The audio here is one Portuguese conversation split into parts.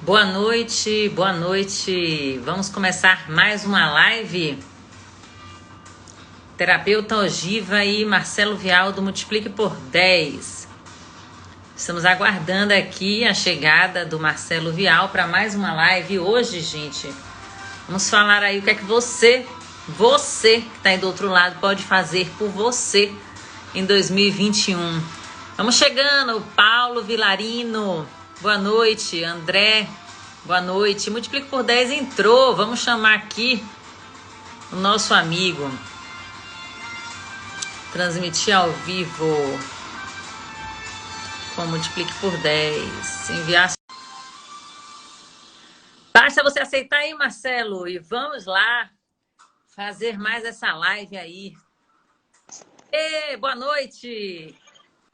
Boa noite, boa noite. Vamos começar mais uma live. Terapeuta Ogiva e Marcelo Vial do Multiplique por 10. Estamos aguardando aqui a chegada do Marcelo Vial para mais uma live. Hoje, gente, vamos falar aí o que é que você que está aí do outro lado, pode fazer por você em 2021. Vamos chegando, Paulo Vilarino. Boa noite, André. Boa noite. Multiplique por 10 entrou. Vamos chamar aqui o nosso amigo. Transmitir ao vivo com Multiplique por 10. Enviar. Basta você aceitar aí, Marcelo. E vamos lá fazer mais essa live aí. Boa noite.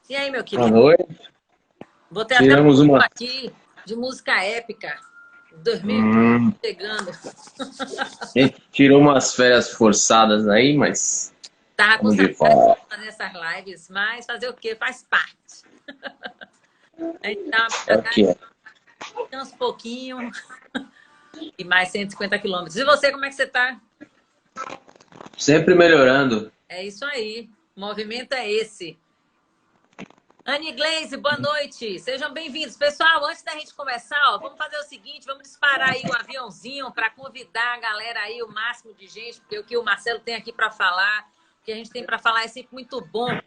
E aí, meu querido? Boa noite. Botei Tiramos até uma aqui de música épica. 2020 chegando. A gente tirou umas férias forçadas aí, mas Tava com vamos de saudade volta. de fazer essas lives, mas fazer o quê? Faz parte. A gente dá Aqui, uns pouquinho e mais 150 quilômetros. E você, como é que você tá? sempre melhorando. É isso aí. O movimento é esse. Anne Gleise, boa noite. Sejam bem-vindos. Pessoal, antes da gente começar, ó, vamos fazer o seguinte, vamos disparar aí o aviãozinho para convidar a galera aí, o máximo de gente, porque o que o Marcelo tem aqui para falar, o que a gente tem para falar é sempre muito bom.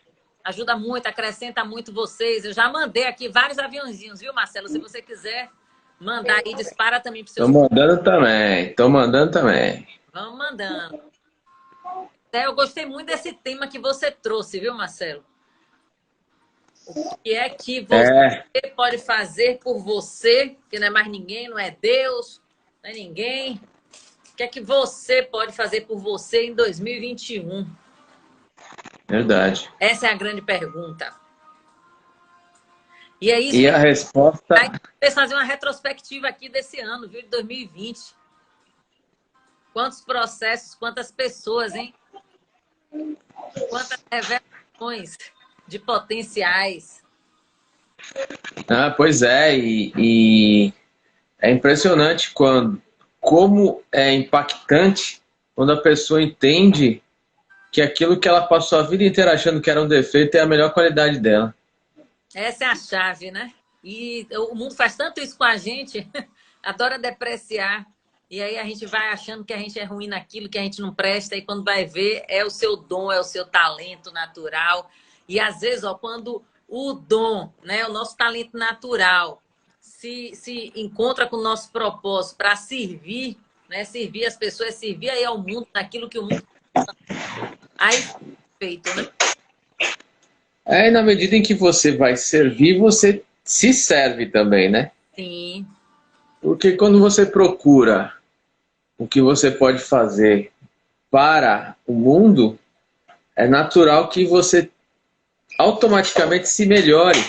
Ajuda muito, acrescenta muito vocês. Eu já mandei aqui vários aviãozinhos, viu, Marcelo? Se você quiser mandar aí, dispara também para os seus... Tô mandando também. Vamos mandando. Eu gostei muito desse tema que você trouxe, viu, Marcelo? O que é que você pode fazer por você, que não é mais ninguém, não é Deus, não é ninguém. O que é que você pode fazer por você em 2021? Verdade. Essa é a grande pergunta. E é isso. E a resposta... Aí, vamos fazer uma retrospectiva aqui desse ano, viu, de 2020. Quantos processos, quantas pessoas, hein? Quantas revelações de potenciais. Pois é, e é impressionante como é impactante quando a pessoa entende que aquilo que ela passou a vida inteira achando que era um defeito é a melhor qualidade dela. Essa é a chave, né? E o mundo faz tanto isso com a gente, adora depreciar. E aí a gente vai achando que a gente é ruim naquilo, que a gente não presta, e quando vai ver, é o seu dom, é o seu talento natural. E às vezes, ó, quando o dom, né, o nosso talento natural, se encontra com o nosso propósito para servir, né, servir as pessoas, servir aí ao mundo, naquilo que o mundo... Aí, feito, né? Na medida em que você vai servir, você se serve também, né? Sim. Porque quando você procura o que você pode fazer para o mundo, é natural que você automaticamente se melhore.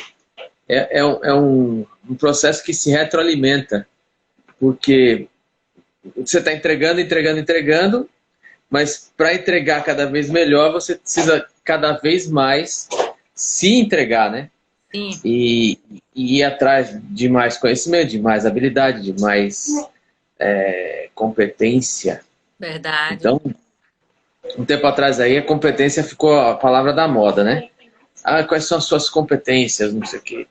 É um processo que se retroalimenta, porque você está entregando, mas para entregar cada vez melhor, você precisa cada vez mais se entregar, né? Sim. E ir atrás de mais conhecimento, de mais habilidade, de mais competência. Verdade. Então, um tempo atrás aí, a competência ficou a palavra da moda, né? Quais são as suas competências, não sei o quê.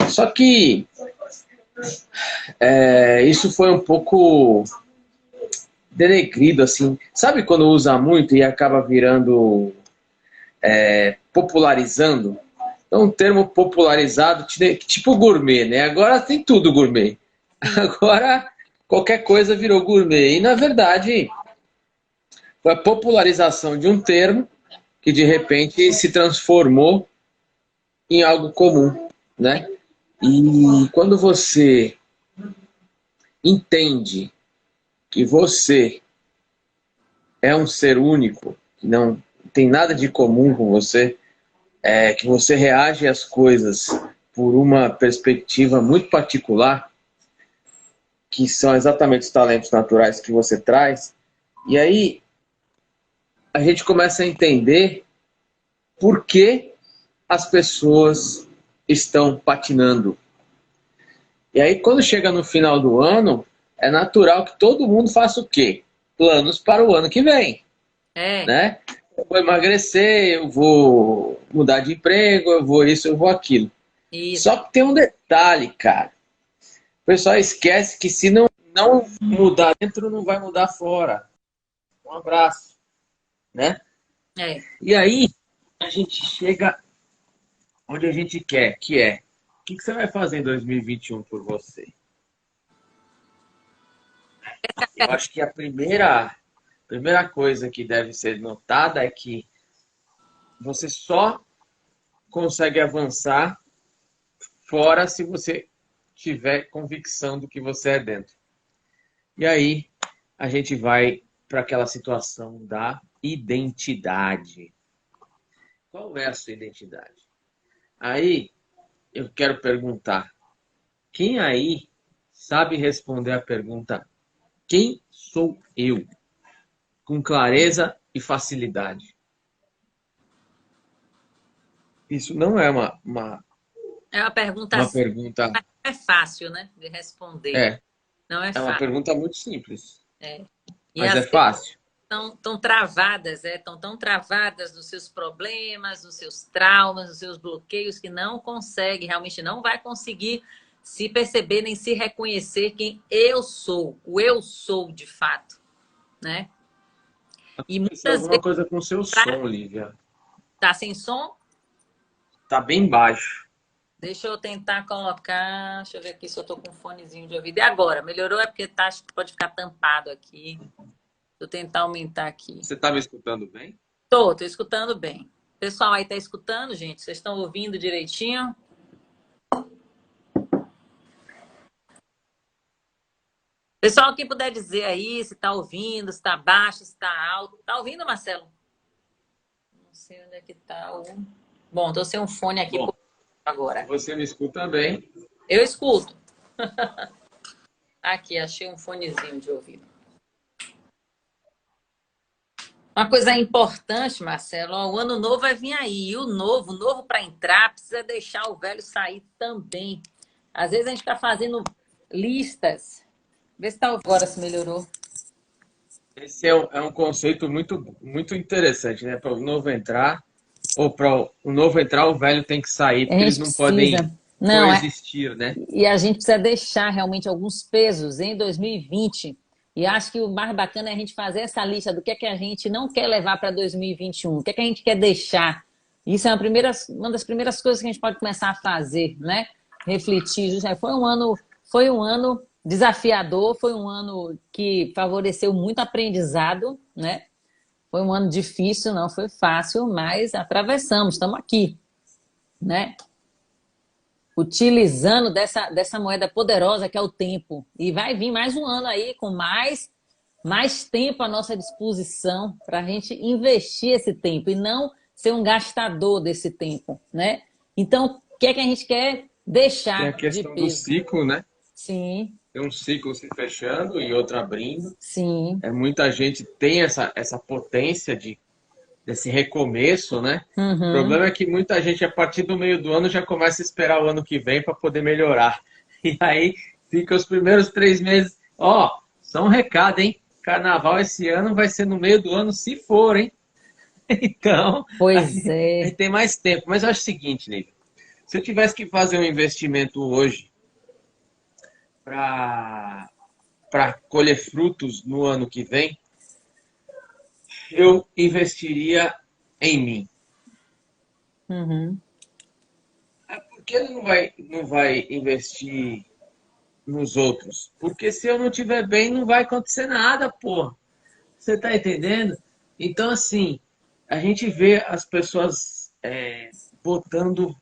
Só que isso foi um pouco denegrido, assim. Sabe quando usa muito e acaba virando popularizando? Então, um termo popularizado, tipo gourmet, né? Agora tem tudo gourmet. Agora, qualquer coisa virou gourmet. E, na verdade, foi a popularização de um termo que, de repente, se transformou em algo comum, né? E quando você entende que você é um ser único, que não tem nada de comum com você, que você reage às coisas por uma perspectiva muito particular, que são exatamente os talentos naturais que você traz, e aí a gente começa a entender por que as pessoas estão patinando. E aí, quando chega no final do ano, é natural que todo mundo faça o quê? Planos para o ano que vem, É, né? Eu vou emagrecer, eu vou mudar de emprego, eu vou isso, eu vou aquilo. isso. Só que tem um detalhe, cara. O pessoal esquece que se não mudar dentro, não vai mudar fora. Um abraço, né? É. E aí, a gente chega onde a gente quer, que é, o que você vai fazer em 2021 por você? Eu acho que a primeira coisa que deve ser notada é que você só consegue avançar fora se você tiver convicção do que você é dentro. E aí a gente vai para aquela situação da identidade. Qual é a sua identidade? Aí eu quero perguntar, quem aí sabe responder a pergunta quem sou eu? Com clareza e facilidade. Isso não é É uma pergunta uma assim, pergunta. não é fácil, né, de responder. É, Não é é uma fácil. pergunta muito simples, E mas às é vezes fácil. estão tão travadas, estão tão travadas nos seus problemas, nos seus traumas, nos seus bloqueios, que não consegue, realmente não vai conseguir se perceber nem se reconhecer quem eu sou, o eu sou de fato, né? E Aconteceu muitas alguma vezes coisa com o seu som, Lívia. tá sem som. Tá bem baixo. Deixa eu tentar colocar. Deixa eu ver aqui se eu tô com um fonezinho de ouvido. E agora? Melhorou? É porque tá, acho que pode ficar tampado aqui. Deixa eu tentar aumentar aqui. Você tá me escutando bem? Tô escutando bem. Pessoal aí tá escutando, gente? Vocês estão ouvindo direitinho? Pessoal, quem puder dizer aí se tá ouvindo, se tá baixo, se tá alto. Tá ouvindo, Marcelo? Não sei onde é que tá o. Bom, tô sem um fone aqui Bom, se agora. você me escuta bem, Eu escuto. Aqui, achei um fonezinho de ouvido. Uma coisa importante, Marcelo, ó, o ano novo vai vir aí. E o novo para entrar, precisa deixar o velho sair também. Às vezes a gente está fazendo listas. Vê se tá agora se melhorou. esse é um conceito muito interessante, né? Para o novo entrar, ou para o novo entrar, o velho tem que sair, A porque eles gente não podem precisa. Não, coexistir, né? e a gente precisa deixar realmente alguns pesos em 2020. E acho que o mais bacana é a gente fazer essa lista do que a gente não quer levar para 2021, o que a gente quer deixar. Isso é uma das primeiras coisas que a gente pode começar a fazer, né? Refletir. Foi um ano desafiador, foi um ano que favoreceu muito aprendizado, né? Foi um ano difícil, não foi fácil, mas atravessamos, estamos aqui, né? Utilizando dessa moeda poderosa que é o tempo. E vai vir mais um ano aí com mais tempo à nossa disposição para a gente investir esse tempo e não ser um gastador desse tempo, né? Então, o que é que a gente quer Tem a deixar de questão do peso? ciclo, né? Sim, Tem um ciclo se fechando e outro abrindo. sim. Muita gente tem essa potência desse recomeço, né? O Uhum. problema é que muita gente, a partir do meio do ano, já começa a esperar o ano que vem para poder melhorar. E aí fica os primeiros 3 meses. Ó, só um recado, hein? Carnaval esse ano vai ser no meio do ano, se for, hein? Então, Pois aí é. tem mais tempo. Mas eu acho o seguinte, Ney, se eu tivesse que fazer um investimento hoje para colher frutos no ano que vem, eu investiria em mim. Uhum. Por que ele não vai investir nos outros? Porque se eu não estiver bem, não vai acontecer nada, pô. Você tá entendendo? Então, assim, a gente vê as pessoas botando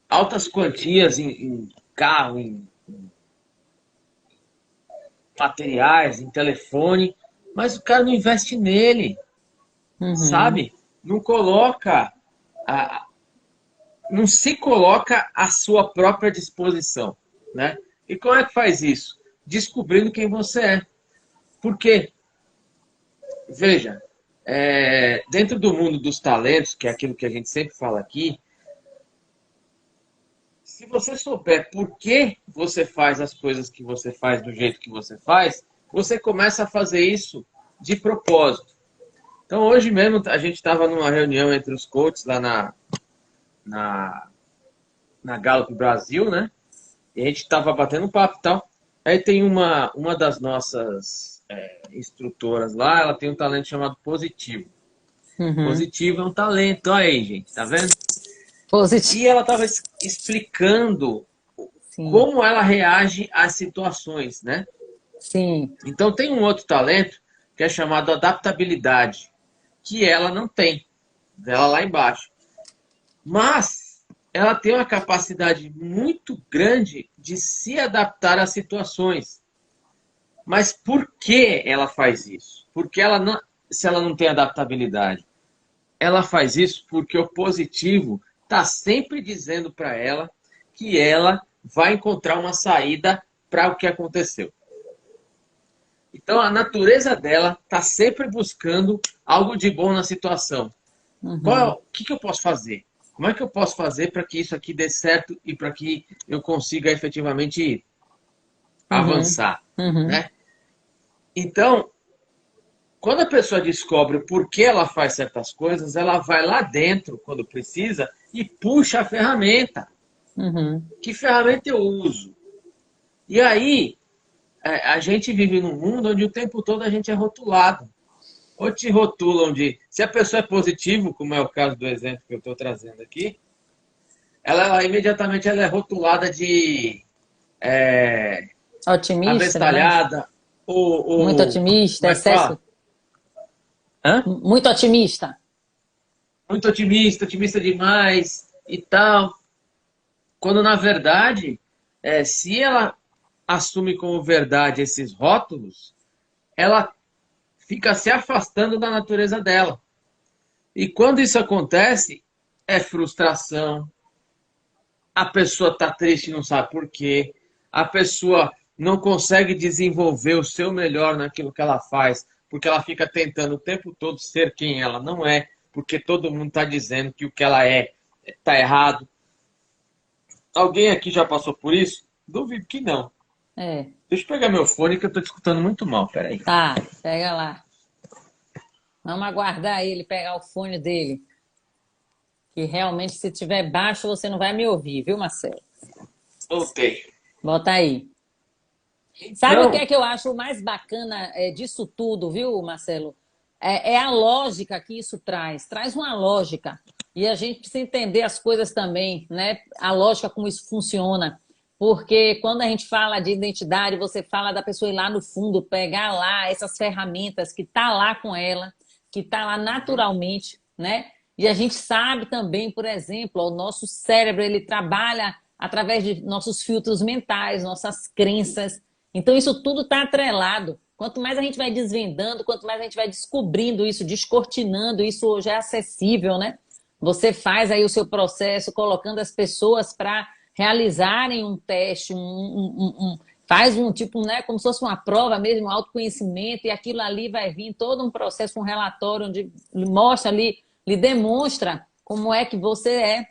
altas quantias em carro, em materiais, em telefone, mas o cara não investe nele, Uhum. sabe? Não coloca, a, não se coloca à sua própria disposição, né? E como é que faz isso? Descobrindo quem você é. Por quê? Veja, dentro do mundo dos talentos, que é aquilo que a gente sempre fala aqui, se você souber por que você faz as coisas que você faz do jeito que você faz, você começa a fazer isso de propósito. Então, hoje mesmo, a gente estava numa reunião entre os coaches lá na, na Gallup Brasil, né? E a gente estava batendo um papo e tal. Aí tem uma das nossas instrutoras lá, ela tem um talento chamado positivo. Uhum. Positivo é um talento, olha aí, gente, tá vendo? Positivo. E ela estava explicando Sim, como ela reage às situações, né? sim. Então tem um outro talento que é chamado adaptabilidade, que ela não tem, dela lá embaixo. Mas ela tem uma capacidade muito grande de se adaptar às situações. Mas por que ela faz isso? Porque ela não, se ela não tem adaptabilidade, ela faz isso porque o positivo está sempre dizendo para ela que ela vai encontrar uma saída para o que aconteceu. Então a natureza dela está sempre buscando algo de bom na situação. Uhum. O que eu posso fazer? Como é que eu posso fazer para que isso aqui dê certo e para que eu consiga efetivamente Uhum. avançar, Uhum. né? Então, quando a pessoa descobre o porquê ela faz certas coisas, ela vai lá dentro, quando precisa, e puxa a ferramenta. Uhum. Que ferramenta eu uso? E aí, a gente vive num mundo onde o tempo todo a gente é rotulado. Ou te rotulam de... Se a pessoa é positivo, como é o caso do exemplo que eu estou trazendo aqui, ela imediatamente ela é rotulada de é, Otimista, né? abestalhada, Muito como otimista, é que fala? excesso. Hã? Muito otimista. Muito otimista, otimista demais e tal. Quando na verdade, se ela assume como verdade esses rótulos, ela fica se afastando da natureza dela. E quando isso acontece, é frustração, a pessoa está triste e não sabe por quê, a pessoa não consegue desenvolver o seu melhor naquilo que ela faz, porque ela fica tentando o tempo todo ser quem ela não é, porque todo mundo está dizendo que o que ela é está errado. Alguém aqui já passou por isso? Duvido que não. É, Deixa eu pegar meu fone que eu estou te escutando muito mal, peraí. tá, pega lá. Vamos aguardar ele pegar o fone dele. Que realmente, se tiver baixo, você não vai me ouvir, viu, Marcelo? Voltei. Bota aí. Sabe o que é Então, que eu acho mais bacana disso tudo, viu, Marcelo? É a lógica que isso traz. Traz uma lógica. E a gente precisa entender as coisas também, né? A lógica, como isso funciona. Porque quando a gente fala de identidade, você fala da pessoa ir lá no fundo, pegar lá essas ferramentas que tá lá com ela, que tá lá naturalmente, né? E a gente sabe também, por exemplo, o nosso cérebro, ele trabalha através de nossos filtros mentais, nossas crenças. Então, isso tudo está atrelado. Quanto mais a gente vai desvendando, quanto mais a gente vai descobrindo isso, descortinando, isso hoje é acessível, né? Você faz aí o seu processo, colocando as pessoas para realizarem um teste, faz um tipo, né, como se fosse uma prova mesmo, um autoconhecimento, e aquilo ali vai vir todo um processo, um relatório onde mostra ali, lhe demonstra como é que você é.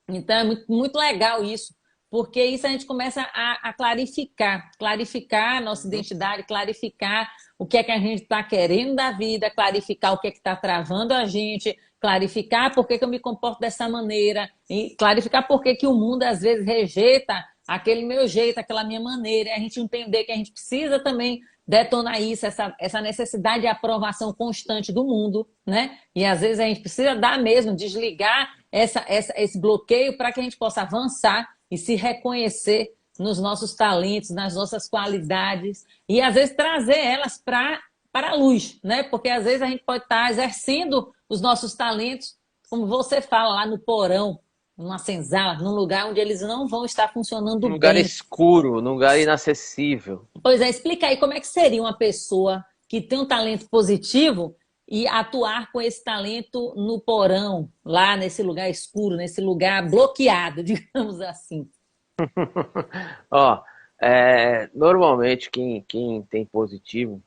Então é muito, muito legal isso, porque isso a gente começa a clarificar a nossa identidade, clarificar o que é que a gente está querendo da vida, clarificar o que é que está travando a gente, clarificar por que, que eu me comporto dessa maneira, e clarificar por que, que o mundo às vezes rejeita aquele meu jeito, aquela minha maneira, e a gente entender que a gente precisa também detonar isso, essa necessidade de aprovação constante do mundo, né? E às vezes a gente precisa dar mesmo, desligar esse bloqueio para que a gente possa avançar e se reconhecer nos nossos talentos, nas nossas qualidades e às vezes trazer elas para a luz, né? Porque às vezes a gente pode estar exercendo os nossos talentos, como você fala, lá no porão, numa senzala, num lugar onde eles não vão estar funcionando Num lugar bem. escuro, num lugar inacessível. Pois é, explica aí como é que seria uma pessoa que tem um talento positivo e atuar com esse talento no porão, lá nesse lugar escuro, nesse lugar bloqueado, digamos assim. Ó, normalmente quem tem positivo,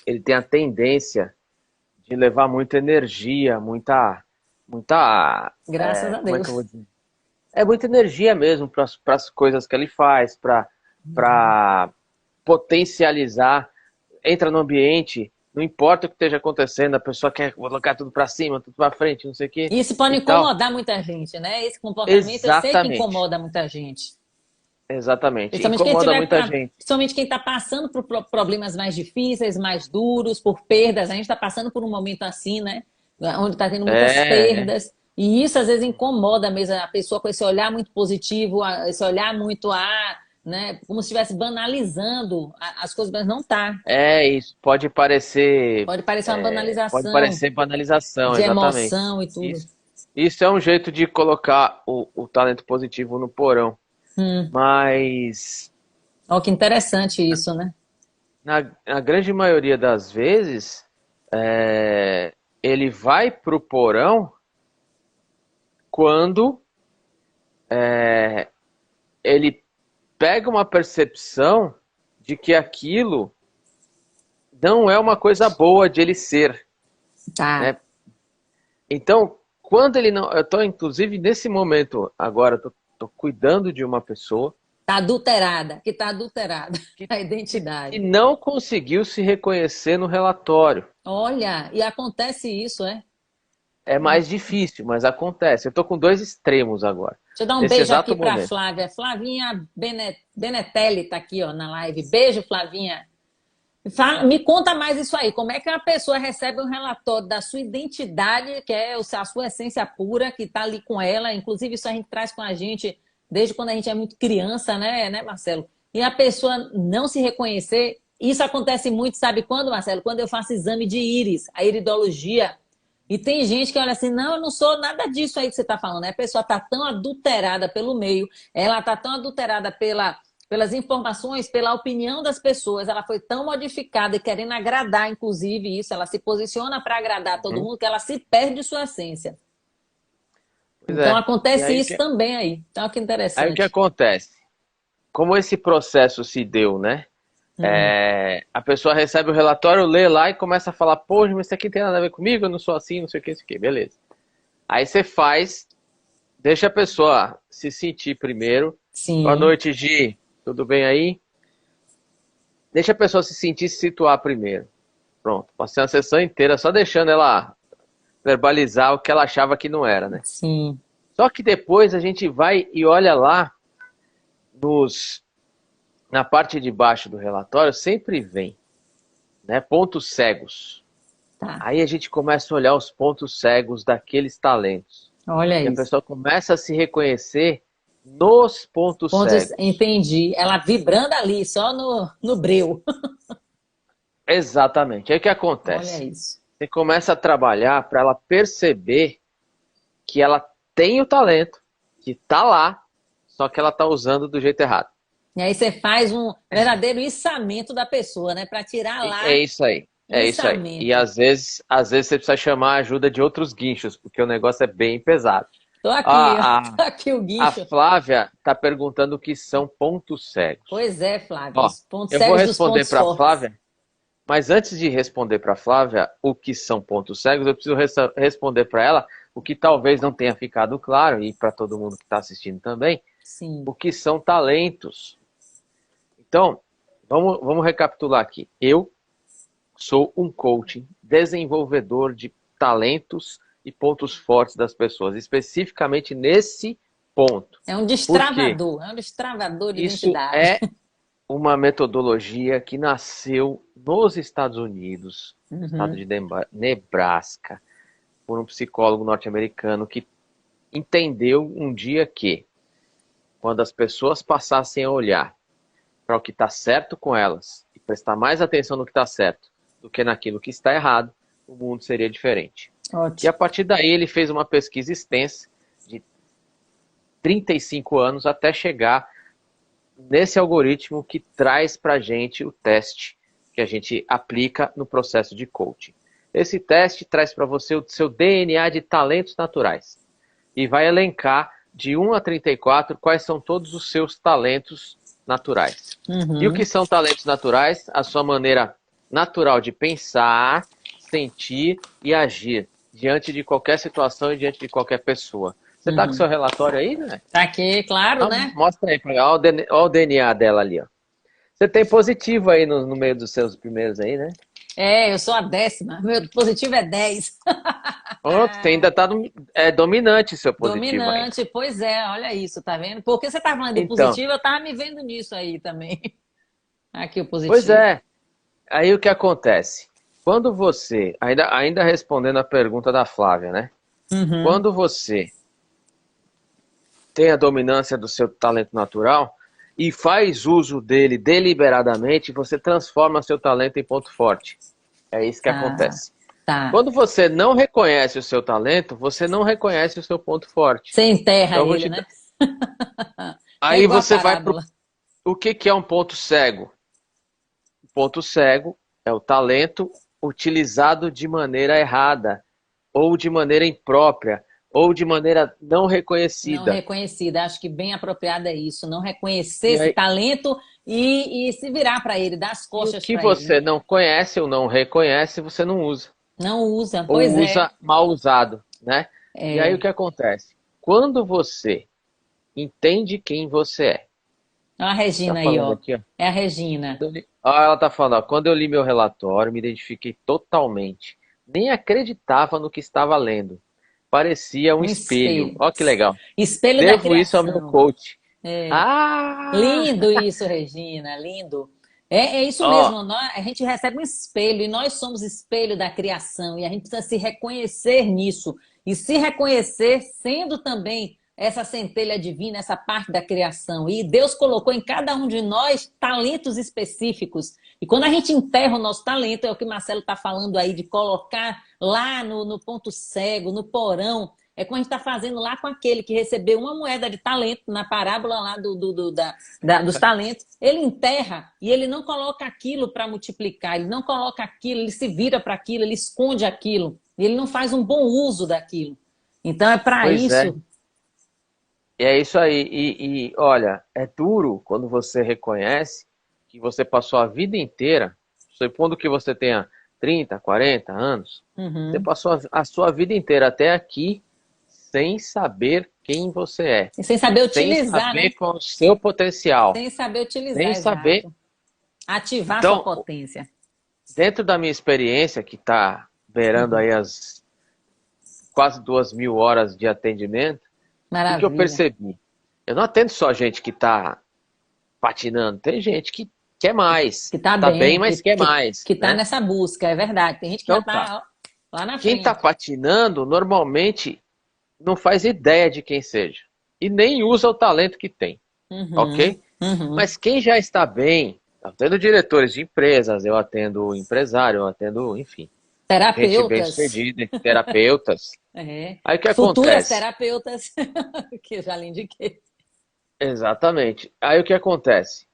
ele tem a tendência de levar muita energia, Graças a como é que eu vou Deus. dizer? É muita energia mesmo para as coisas que ele faz, para potencializar. Entra no ambiente, não importa o que esteja acontecendo, a pessoa quer colocar tudo para cima, tudo para frente, não sei o quê Isso pode e tal. incomodar muita gente, né? Esse comportamento eu sei que Exatamente, incomoda muita gente. exatamente. Principalmente quem Incomoda tiver, muita gente. principalmente quem está passando por problemas mais difíceis, mais duros, por perdas. A gente está passando por um momento assim, né? Onde está tendo muitas É, perdas. E isso às vezes incomoda mesmo a pessoa com esse olhar muito positivo, esse olhar muito né? Como se estivesse banalizando as coisas, mas não tá. isso. Pode Pode parecer uma banalização parecer banalização, de exatamente. emoção e tudo. Isso é um jeito de colocar o talento positivo no porão. Hum. Mas Ó, que interessante isso, né? na grande maioria das vezes, ele vai pro porão quando ele pega uma percepção de que aquilo não é uma coisa boa de ele ser, Tá. né? Então, quando ele não... Eu estou, inclusive, nesse momento agora, tô cuidando de uma pessoa Tá adulterada, que tá adulterada que, a que identidade. não conseguiu se reconhecer no relatório. Olha, e acontece isso, é? É mais difícil, mas acontece. Eu estou com dois extremos agora, Deixa eu dar um nesse beijo aqui exato para momento. Flávia. Flavinha Benetelli tá aqui, ó, na live. Beijo, Flavinha. Me conta mais isso aí. Como é que uma pessoa recebe um relatório da sua identidade, que é a sua essência pura, que está ali com ela? Inclusive, isso a gente traz com a gente desde quando a gente é muito criança, né, Marcelo? E a pessoa não se reconhecer. Isso acontece muito, sabe quando, Marcelo? Quando eu faço exame de íris, a iridologia. E tem gente que olha assim, não, eu não sou nada disso aí que você está falando. A pessoa está tão adulterada pelo meio, ela está tão adulterada pelas informações, pela opinião das pessoas, ela foi tão modificada e querendo agradar, inclusive, isso, ela se posiciona para agradar todo Uhum. mundo, que ela se perde de sua essência. Pois Então é. E acontece aí, isso também aí. Então, que aí o que interessante. acontece? Como esse processo se deu, né? Hum. A pessoa recebe o relatório, lê lá e começa a falar, poxa, mas isso aqui não tem nada a ver comigo, eu não sou assim, não sei o que, isso aqui, beleza. Aí você deixa a pessoa se sentir primeiro. Boa Sim. noite, Gi, tudo bem aí? Deixa a pessoa se sentir, se situar primeiro. Pronto, passei a sessão inteira só deixando ela verbalizar o que ela achava que não era, né? Sim. Só que depois a gente vai e olha lá na parte de baixo do relatório, sempre vem, né, pontos cegos. Tá. Aí a gente começa a olhar os pontos cegos daqueles talentos. Olha E a isso. pessoa começa a se reconhecer nos pontos Pontos, cegos. entendi. Ela vibrando ali, só no breu. Exatamente. Aí o que Olha acontece? isso. Você começa a trabalhar para ela perceber que ela tem o talento, que está lá, só que ela está usando do jeito errado. E aí você faz um verdadeiro içamento da pessoa, né? Para tirar E é lá isso aí. É isso aí. E içamento. às vezes você precisa chamar a ajuda de outros guinchos, porque o negócio é bem pesado. Tô aqui, ó. A, a, Tô aqui o a guincho. Flávia está perguntando o que são pontos cegos. Pois é, Flávio. Ó, Os pontos eu vou cegos dos responder pontos para a fortes. Flávia, mas antes de responder para a Flávia o que são pontos cegos, eu preciso responder para ela o que talvez não tenha ficado claro, e para todo mundo que está assistindo também, Sim. o que são talentos. Então, vamos recapitular aqui. Eu sou um coach, desenvolvedor de talentos e pontos fortes das pessoas, especificamente nesse ponto. É um Por quê? destravador de Isso identidade. é uma metodologia que nasceu nos Estados Unidos, no estado Uhum. de Nebraska, por um psicólogo norte-americano que entendeu um dia que, quando as pessoas passassem a olhar para o que está certo com elas e prestar mais atenção no que está certo do que naquilo que está errado, o mundo seria diferente. E a Ótimo. partir daí ele fez uma pesquisa extensa de 35 anos até chegar nesse algoritmo que traz para a gente o teste que a gente aplica no processo de coaching. Esse teste traz para você o seu DNA de talentos naturais e vai elencar de 1 a 34 quais são todos os seus talentos naturais. E o Uhum. que são talentos naturais? A sua maneira natural de pensar, sentir e agir diante de qualquer situação e diante de qualquer pessoa. Você tá com o seu relatório aí, né? Tá aqui, claro, Então, né? mostra aí, olha o DNA dela ali, ó. Você tem positivo aí no meio dos seus primeiros aí, né? É, eu sou a 10ª. Meu positivo é 10. Ó, você ainda tá dominante seu positivo ainda. Dominante, pois é, olha isso, tá vendo? Porque você tá falando do Então, positivo, eu tava me vendo nisso aí também. Aqui o pois positivo. é. Aí o que acontece? Quando você, ainda respondendo a pergunta da Flávia, né? Uhum. Quando você tem a dominância do seu talento natural e faz uso dele deliberadamente, você transforma seu talento em ponto forte. É isso que Tá, acontece. tá. Quando você não reconhece o seu talento, você não reconhece o seu ponto forte. Você enterra Então, eu vou ele, te né? dar... É Aí igual a você vai pro... parábola. O que é um ponto cego? O ponto cego é o talento utilizado de maneira errada, ou de maneira imprópria, ou de maneira não Não reconhecida. reconhecida, acho que bem apropriado é isso. Não reconhecer E esse aí, talento e se virar para ele, dar as e o costas que para ele, né? você não conhece ou não reconhece, você não usa. Não usa, Ou pois é. usa mal usado, né? E aí o É. que acontece? Quando você entende quem você é, Olha a tá Regina aí, falando ó. aqui, ó. É a Regina. Ela tá falando, ó, quando eu li meu relatório, me identifiquei totalmente. Nem acreditava no que estava lendo. Parecia um Um espelho. espelho. Ó que legal. Espelho da Devo isso ao meu criação. coach. É. Ah! Lindo isso, Regina, lindo. É isso Ó, mesmo, a gente recebe um espelho e nós somos espelho da criação e a gente precisa se reconhecer nisso e se reconhecer sendo também essa centelha divina, essa parte da criação. E Deus colocou em cada um de nós talentos específicos. E quando a gente enterra o nosso talento, é o que o Marcelo está falando aí, de colocar lá no ponto cego, no porão, é como a gente está fazendo lá com aquele que recebeu uma moeda de talento, na parábola lá dos talentos. Ele enterra e ele não coloca aquilo para multiplicar, ele não coloca aquilo, ele se vira para aquilo, ele esconde aquilo, ele não faz um bom uso daquilo. Então é para pois é. isso. E é isso aí. Olha, é duro quando você reconhece que você passou a vida inteira, supondo que você tenha 30, 40 anos, você Uhum. passou a sua vida inteira até aqui sem saber quem você é, E sem saber sem utilizar, saber né? qual é o seu potencial, Sem saber utilizar, sem saber. exato. Ativar sua Então, potência. dentro da minha experiência, que está beirando Uhum. aí as quase 2.000 horas de atendimento, o que eu Maravilha. percebi? Eu não atendo só gente que está patinando, tem gente que quer mais, Que está tá bem, bem, mas quer mais, que tá né? nessa busca, é verdade. Tem gente que já Então tá. está lá na Quem está frente. patinando normalmente não faz ideia de quem seja e nem usa o talento que tem, Uhum. ok? Uhum. Mas quem já está bem, eu atendo diretores de empresas, eu atendo empresário, eu atendo, enfim, gente bem Terapeutas. sucedida, terapeutas. É. Aí o que Futuras acontece? terapeutas, que eu já lhe indiquei. Exatamente. Aí o que acontece?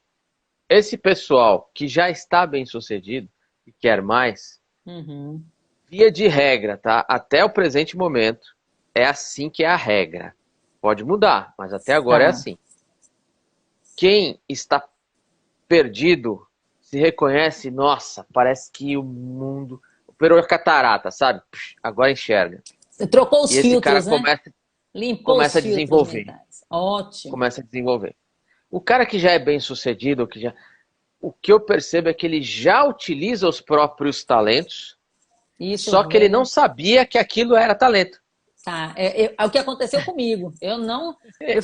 Esse pessoal que já está bem sucedido e quer mais, Uhum. via de regra, tá? Até o presente momento, é assim que é a regra. Pode mudar, mas até agora é Tá. assim. Quem está perdido se reconhece, nossa, parece que o mundo operou a catarata, sabe? Agora enxerga. Trocou E os esse cara filtros, né? Limpou começa os a filtros desenvolver. mentais. Ótimo. Começa a desenvolver. O cara que já é bem sucedido, o que eu percebo é que ele já utiliza os próprios talentos, Isso só que ele não vem. sabia que aquilo era talento. Tá. É o que aconteceu comigo. Eu não. Eu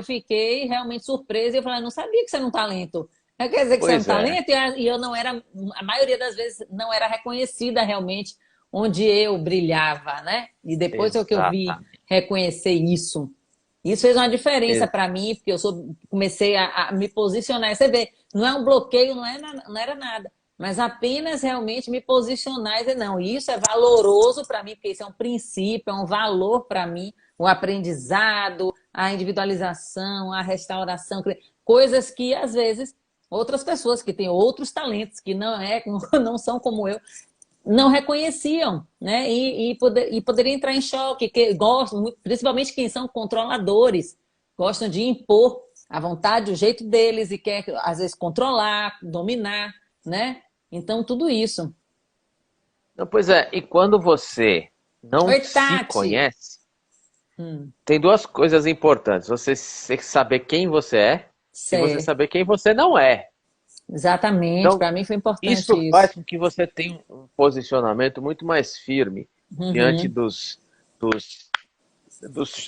fiquei realmente surpresa e eu falei, não sabia que você era um talento. Quer dizer que você é um Pois é, talento e eu não era, a maioria das vezes, não era reconhecida realmente onde eu brilhava, né? E depois é que eu vi exatamente. reconhecer isso. Isso fez uma diferença para mim, porque comecei a me posicionar. Você vê, não é um bloqueio, não era nada, mas apenas realmente me posicionar e dizer, não, isso é valoroso para mim, porque isso é um princípio, é um valor para mim, o aprendizado, a individualização, a restauração, coisas que às vezes outras pessoas que têm outros talentos, que não são como eu, não reconheciam, né? E poderia entrar em choque, que gostam, principalmente quem são controladores, gostam de impor a vontade, o jeito deles e quer, às vezes, controlar, dominar, né? Então, tudo isso. Não, pois é, e quando você não Oi, se Tati! conhece, Tem duas coisas importantes. Você saber quem você é e você Certo. saber quem você não é. Exatamente, Então, para mim foi importante isso faz isso. com que você tenha um posicionamento muito mais firme diante Uhum. dos,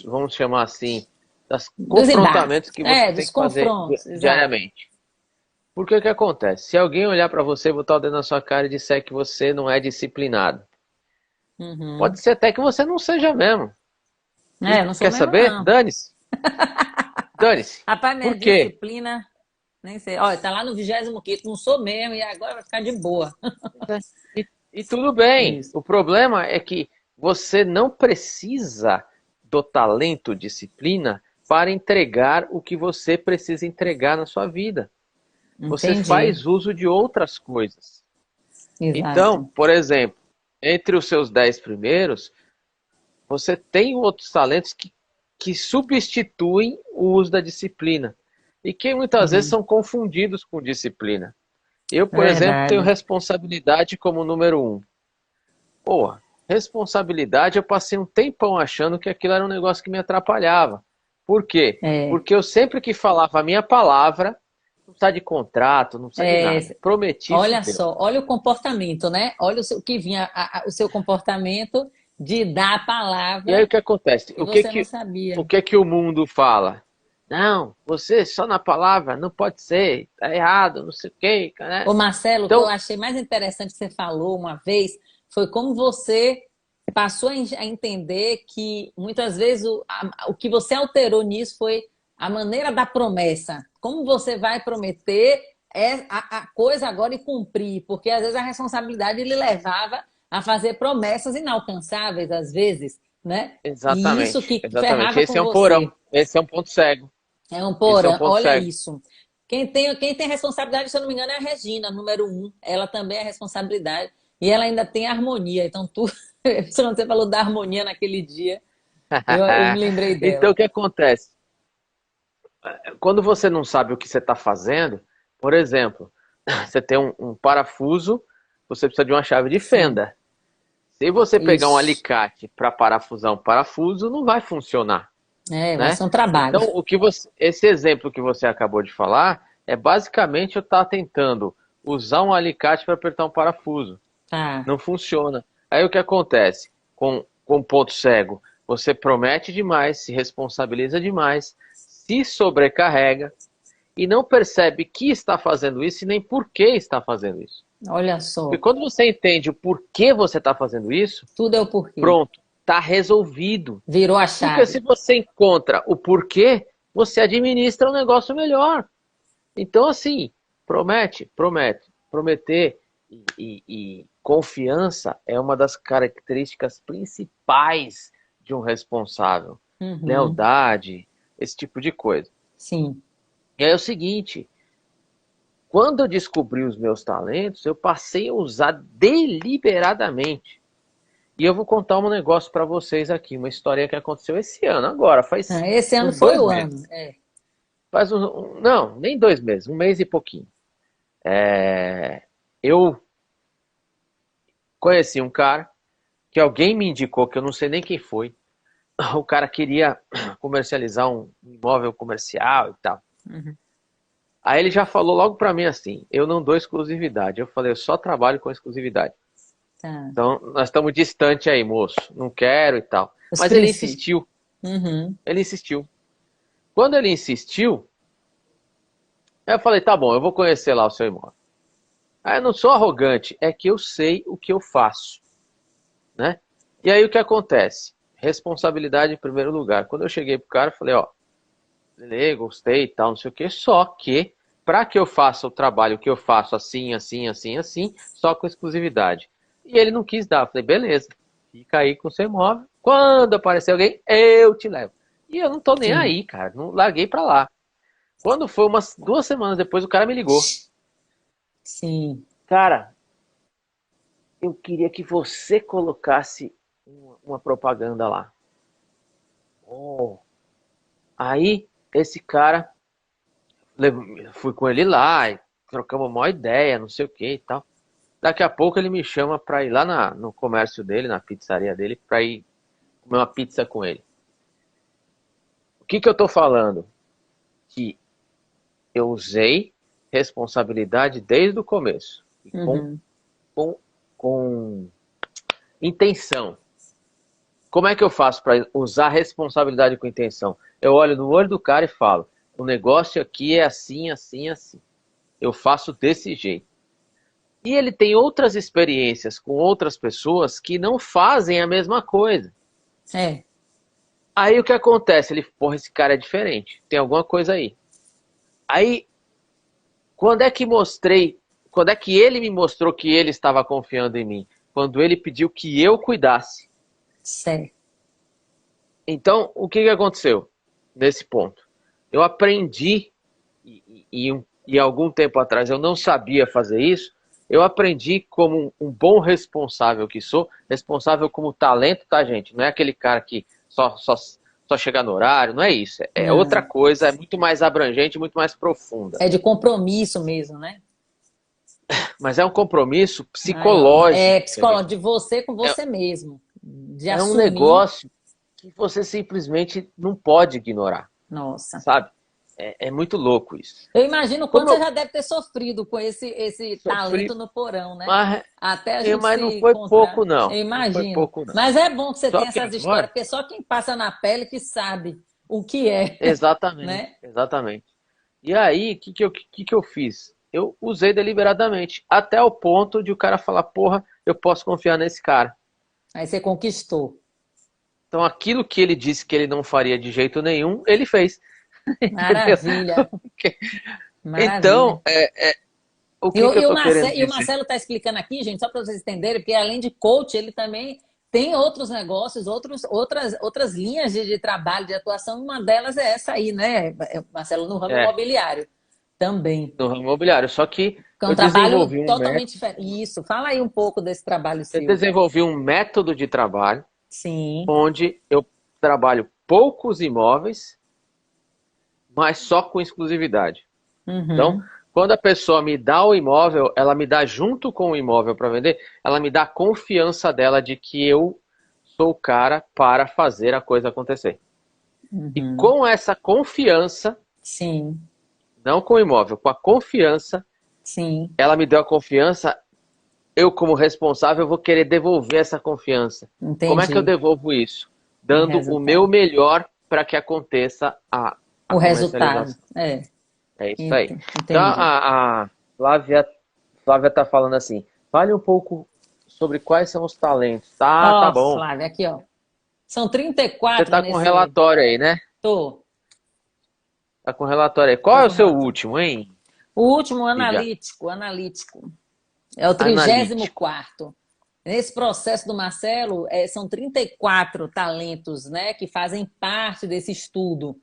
vamos chamar assim, dos Dos embates. confrontamentos que você tem Dos que fazer confrontos, exato. diariamente. Porque o que acontece? Se alguém olhar para você, botar o dedo na sua cara e disser que você não é disciplinado, pode Uhum. ser até que você não seja mesmo. E Eu não sou quer mesmo, saber? não. Dane-se. Dane-se. Rapaz, minha Por quê? disciplina, nem sei. Olha, tá lá no 25º, não sou mesmo, e agora vai ficar de boa. E tudo bem. Isso. O problema é que você não precisa do talento, disciplina, para entregar o que você precisa entregar na sua vida. Você Entendi. faz uso de outras coisas. Então, Exato. por exemplo, entre os seus 10 primeiros, você tem outros talentos que substituem o uso da disciplina. E que muitas vezes Sim, são confundidos com disciplina. Eu, é por exemplo, tenho verdade. responsabilidade como número um. Pô, responsabilidade, eu passei um tempão achando que aquilo era um negócio que me atrapalhava. Por quê? É, Porque eu sempre que falava a minha palavra, não precisa de contrato, não precisa de é, nada. Prometi, se olha deu. só, olha o comportamento, né? Olha o que vinha, o seu comportamento de dar a E aí palavra o que acontece? e você não sabia. O que o mundo fala? Não, você só na palavra não pode ser, tá errado, não sei o quê, né? Ô Marcelo, o que eu Então, achei mais interessante que você falou uma vez foi como você passou a entender que muitas vezes o que você alterou nisso foi a maneira da promessa. Como você vai prometer a coisa agora e cumprir, porque às vezes a responsabilidade lhe levava a fazer promessas inalcançáveis, às vezes, né? E isso exatamente, que exatamente. ferrava Esse com é um porão, você. esse é um ponto cego, É um esse é um porão, ponto olha cego. isso. Quem tem responsabilidade, se eu não me engano, é a Regina, número 1. Ela também é responsabilidade. E ela ainda tem harmonia. Então, tu, quando você falou da harmonia naquele dia, eu me lembrei Então, o dela. que acontece? Quando você não sabe o que você está fazendo, por exemplo, você tem um parafuso, você precisa de uma chave de Sim, fenda. Se você pegar um isso. alicate para parafusar um parafuso, não vai funcionar, Vai né? ser um trabalho. Então, esse exemplo que você acabou de falar é basicamente eu estar tentando usar um alicate para apertar um parafuso. Tá. Não funciona. Aí o que acontece? Com ponto cego, você promete demais, se responsabiliza demais, se sobrecarrega e não percebe que está fazendo isso e nem por que está fazendo isso. Olha Porque só. quando você entende o porquê você está fazendo isso, Tudo é o porquê. pronto, está resolvido. Virou a Porque se chave. você encontra o porquê, você administra um negócio melhor. Então, assim, promete, promete. Prometer e confiança é uma das características principais de um responsável. Uhum. Lealdade, esse tipo de coisa. Sim. E aí é o seguinte, quando eu descobri os meus talentos, eu passei a usar deliberadamente. E eu vou contar um negócio para vocês aqui, uma história que aconteceu esse ano, agora, faz Esse ano uns foi dois o ano. meses. Não, nem 2 meses, um mês e pouquinho. Eu conheci um cara que alguém me indicou, que eu não sei nem quem foi. O cara queria comercializar um imóvel comercial e tal. Uhum. Aí ele já falou logo para mim assim, eu não dou exclusividade. Eu falei, eu só trabalho com exclusividade. Tá. Então, nós estamos distante aí, moço. Não quero e tal. Os Mas ele princípios. insistiu. Uhum. Ele insistiu. Quando ele insistiu, eu falei, tá bom, eu vou conhecer lá o seu imóvel. Aí eu não sou arrogante, é que eu sei o que eu faço, né? E aí o que acontece? Responsabilidade em primeiro lugar. Quando eu cheguei pro cara, eu falei, ó, beleza, gostei e tal, não sei o quê, só que para que eu faça o trabalho que eu faço assim, assim, assim, assim, só com exclusividade. E ele não quis dar. Eu falei, beleza, fica aí com o seu imóvel. Quando aparecer alguém, eu te levo. E eu não tô nem Sim. aí, cara, não larguei pra lá. Quando foi umas 2 semanas depois, o cara me ligou. Sim. Cara, eu queria que você colocasse uma propaganda lá. Oh. Aí, esse cara, fui com ele lá, e trocamos uma ideia, não sei o que e tal. Daqui a pouco ele me chama pra ir lá no comércio dele, na pizzaria dele, pra ir comer uma pizza com ele. O que eu estou falando? Que eu usei responsabilidade desde o começo. E Uhum. com intenção. Como é que eu faço para usar responsabilidade com intenção? Eu olho no olho do cara e falo, o negócio aqui é assim, assim, assim. Eu faço desse jeito. E ele tem outras experiências com outras pessoas que não fazem a mesma coisa. É. Aí o que acontece? Ele, porra, esse cara é diferente. Tem alguma coisa aí. Aí, quando é que ele me mostrou que ele estava confiando em mim? Quando ele pediu que eu cuidasse. Certo. Então, o que aconteceu nesse ponto? Eu aprendi, e algum tempo atrás eu não sabia fazer isso, eu aprendi como um bom responsável que sou, responsável como talento, tá, gente? Não é aquele cara que só chega no horário, não é isso. É outra Não. coisa, é muito mais abrangente, muito mais profunda. É de compromisso mesmo, né? Mas é um compromisso Aí, ó. psicológico. É psicológico, de você com você mesmo. De É um assumir. negócio que você simplesmente não pode ignorar, Nossa. sabe? É muito louco isso. Eu imagino o quanto Como você eu já deve ter sofrido com esse talento sofri, no porão, né? mas, Até a gente mas se não foi encontrar. pouco, não. Eu Não foi imagino. pouco, não. Mas é bom que você Só tenha que essas histórias, agora, porque só quem passa na pele que sabe o que é, exatamente, né? exatamente. E aí, o que eu fiz? Eu usei deliberadamente, até o ponto de o cara falar, porra, eu posso confiar nesse cara. Aí você conquistou. Então, aquilo que ele disse que ele não faria de jeito nenhum, ele fez. Entendeu? Maravilha, maravilha. Então, o que eu tô querendo E o dizer? Marcelo está explicando aqui, gente, só para vocês entenderem, porque além de coach, ele também tem outros negócios, outras linhas de trabalho, de atuação. Uma delas é essa aí, né, Marcelo, no ramo É, imobiliário também. no ramo imobiliário. Só que Que é um eu trabalho desenvolvi um método, totalmente diferente. Isso, fala aí um pouco desse trabalho eu seu. desenvolvi um método de trabalho Sim. onde eu trabalho poucos imóveis, mas só com exclusividade. Então, Uhum. quando a pessoa me dá o imóvel, ela me dá junto com o imóvel para vender, ela me dá a confiança dela de que eu sou o cara para fazer a coisa acontecer. E Uhum. com essa confiança, Sim, não com o imóvel, com a confiança, sim, ela me deu a confiança, eu como responsável vou querer devolver essa confiança. Como é que eu entendi devolvo isso? o Dando o meu resultado. melhor para que aconteça a O resultado, comercialização. é, É isso aí. Então entendi. a Flávia está falando assim, fale um pouco sobre quais são os talentos. Tá Ó, bom. Flávia, aqui, ó. São Você 34 está com nesse. relatório aí, né? Tô, Tá com relatório aí. Qual tô é com o seu relatório. último, hein, O último, Lívia? analítico. É o Analítico. 34º. Nesse processo do Marcelo, são 34 talentos, né, que fazem parte desse estudo.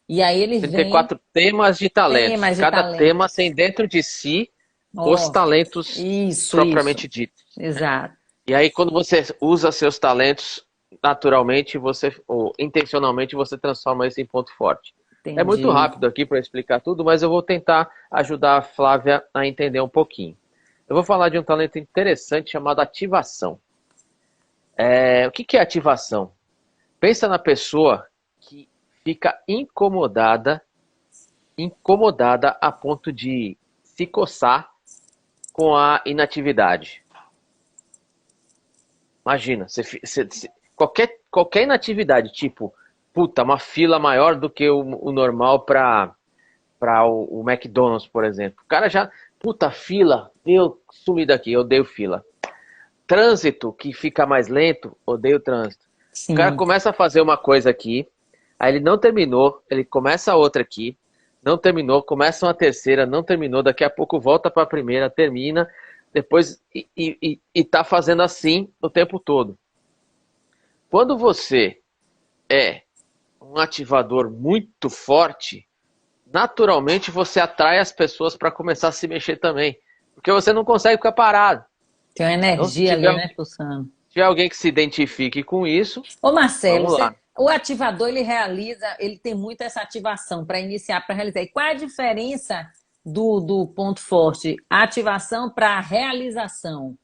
E aí ele vem 34 temas de talentos. temas de Cada tema talentos. tem dentro de si os Ó, talentos isso, propriamente ditos. exato. E aí, quando você usa seus talentos, naturalmente, ou intencionalmente, você transforma isso em ponto forte. É muito Entendi. rápido aqui para explicar tudo, mas eu vou tentar ajudar a Flávia a entender um pouquinho. Eu vou falar de um talento interessante chamado ativação. O que é ativação? Pensa na pessoa que fica incomodada a ponto de se coçar com a inatividade. Imagina, qualquer inatividade, tipo, puta, uma fila maior do que o normal para o McDonald's, por exemplo. O cara já, puta, fila, eu sumi daqui, eu odeio fila. Trânsito, que fica mais lento, odeio trânsito. O cara Sim, começa a fazer uma coisa aqui, aí ele não terminou, ele começa outra aqui, não terminou, começa uma terceira, não terminou, daqui a pouco volta para a primeira, termina, depois e tá fazendo assim o tempo todo. Quando você é um ativador muito forte, naturalmente você atrai as pessoas para começar a se mexer também, porque você não consegue ficar parado. tem uma Então, se energia tiver, ali, né, pulsando. tiver alguém que se identifique com isso, Ô, Marcelo, vamos lá. o ativador, ele tem muito essa ativação para iniciar, para realizar. E qual é a diferença do ponto forte? Ativação para realização.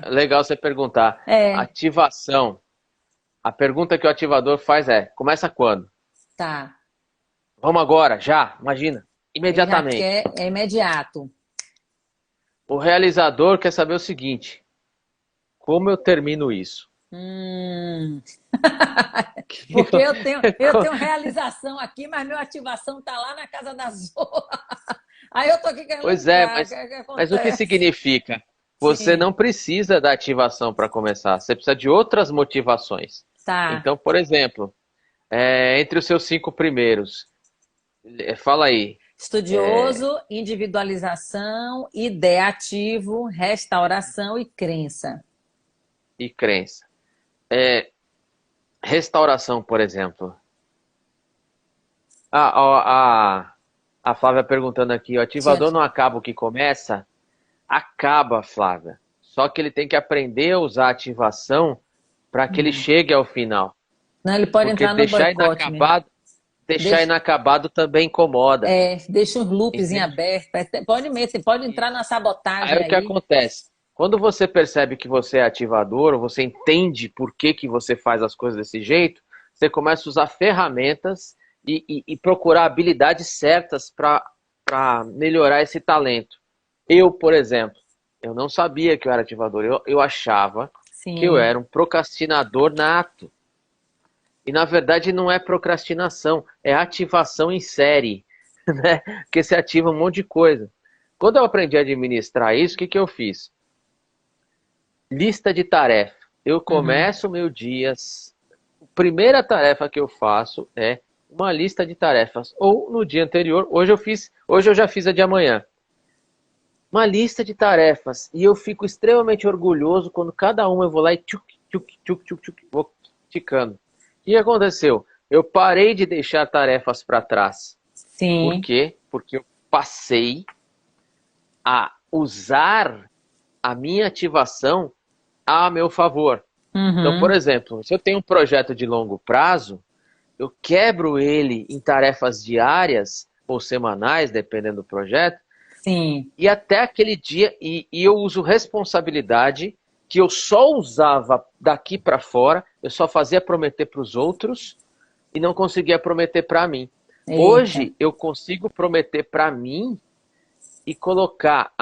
Legal você perguntar. É, Ativação. A pergunta que o ativador faz é: começa quando? Tá. Vamos agora, já, imagina, Ele já imediatamente. quer, é imediato. O realizador quer saber o seguinte: como eu termino isso? Hum. Porque eu tenho realização aqui, mas minha ativação tá lá na casa da Zoa. Aí eu tô aqui querendo Pois é, entrar. O que é que mas o que acontece? significa? Você Sim, não precisa da ativação para começar, você precisa de outras motivações. tá. Então, por exemplo, entre os seus 5 primeiros, fala aí, Estudioso, individualização, ideativo, restauração e crença. e crença. Restauração, por exemplo. A Flávia perguntando aqui, o Tinha, ativador não acaba o que começa? Acaba, Flávia. Só que ele tem que aprender a usar a ativação para que ele chegue ao final. não, ele pode Porque entrar no boicote mesmo. deixar Deixa, inacabado também incomoda. deixa os loops em Entende? aberto. Pode meter, pode entrar na sabotagem Aí o que aí. acontece? Quando você percebe que você é ativador, ou você entende por que, que você faz as coisas desse jeito, você começa a usar ferramentas e procurar habilidades certas para melhorar esse talento. Eu, por exemplo, eu não sabia que eu era ativador. Eu achava que eu Sim. era um procrastinador nato. E na verdade não é procrastinação, é ativação em série, né? Porque você ativa um monte de coisa. Quando eu aprendi a administrar isso, o que, que eu fiz? Lista de tarefa. Eu Uhum. começo o meu dia. A primeira tarefa que eu faço é uma lista de tarefas. Ou no dia anterior, hoje eu já fiz a de amanhã. Uma lista de tarefas. E eu fico extremamente orgulhoso quando cada uma eu vou lá e tchuc, tchuc, tchuc, tchuc, tchuc, vou ticando. O que aconteceu? Eu parei de deixar tarefas para trás. Por Sim. quê? Porque eu passei a usar a minha ativação a meu favor. Então, por Uhum. exemplo, se eu tenho um projeto de longo prazo, eu quebro ele em tarefas diárias ou semanais, dependendo do projeto, Sim. e até aquele dia, e eu uso responsabilidade que eu só usava daqui para fora, eu só fazia prometer para os outros e não conseguia prometer para mim. Eita. Hoje eu consigo prometer para mim e colocar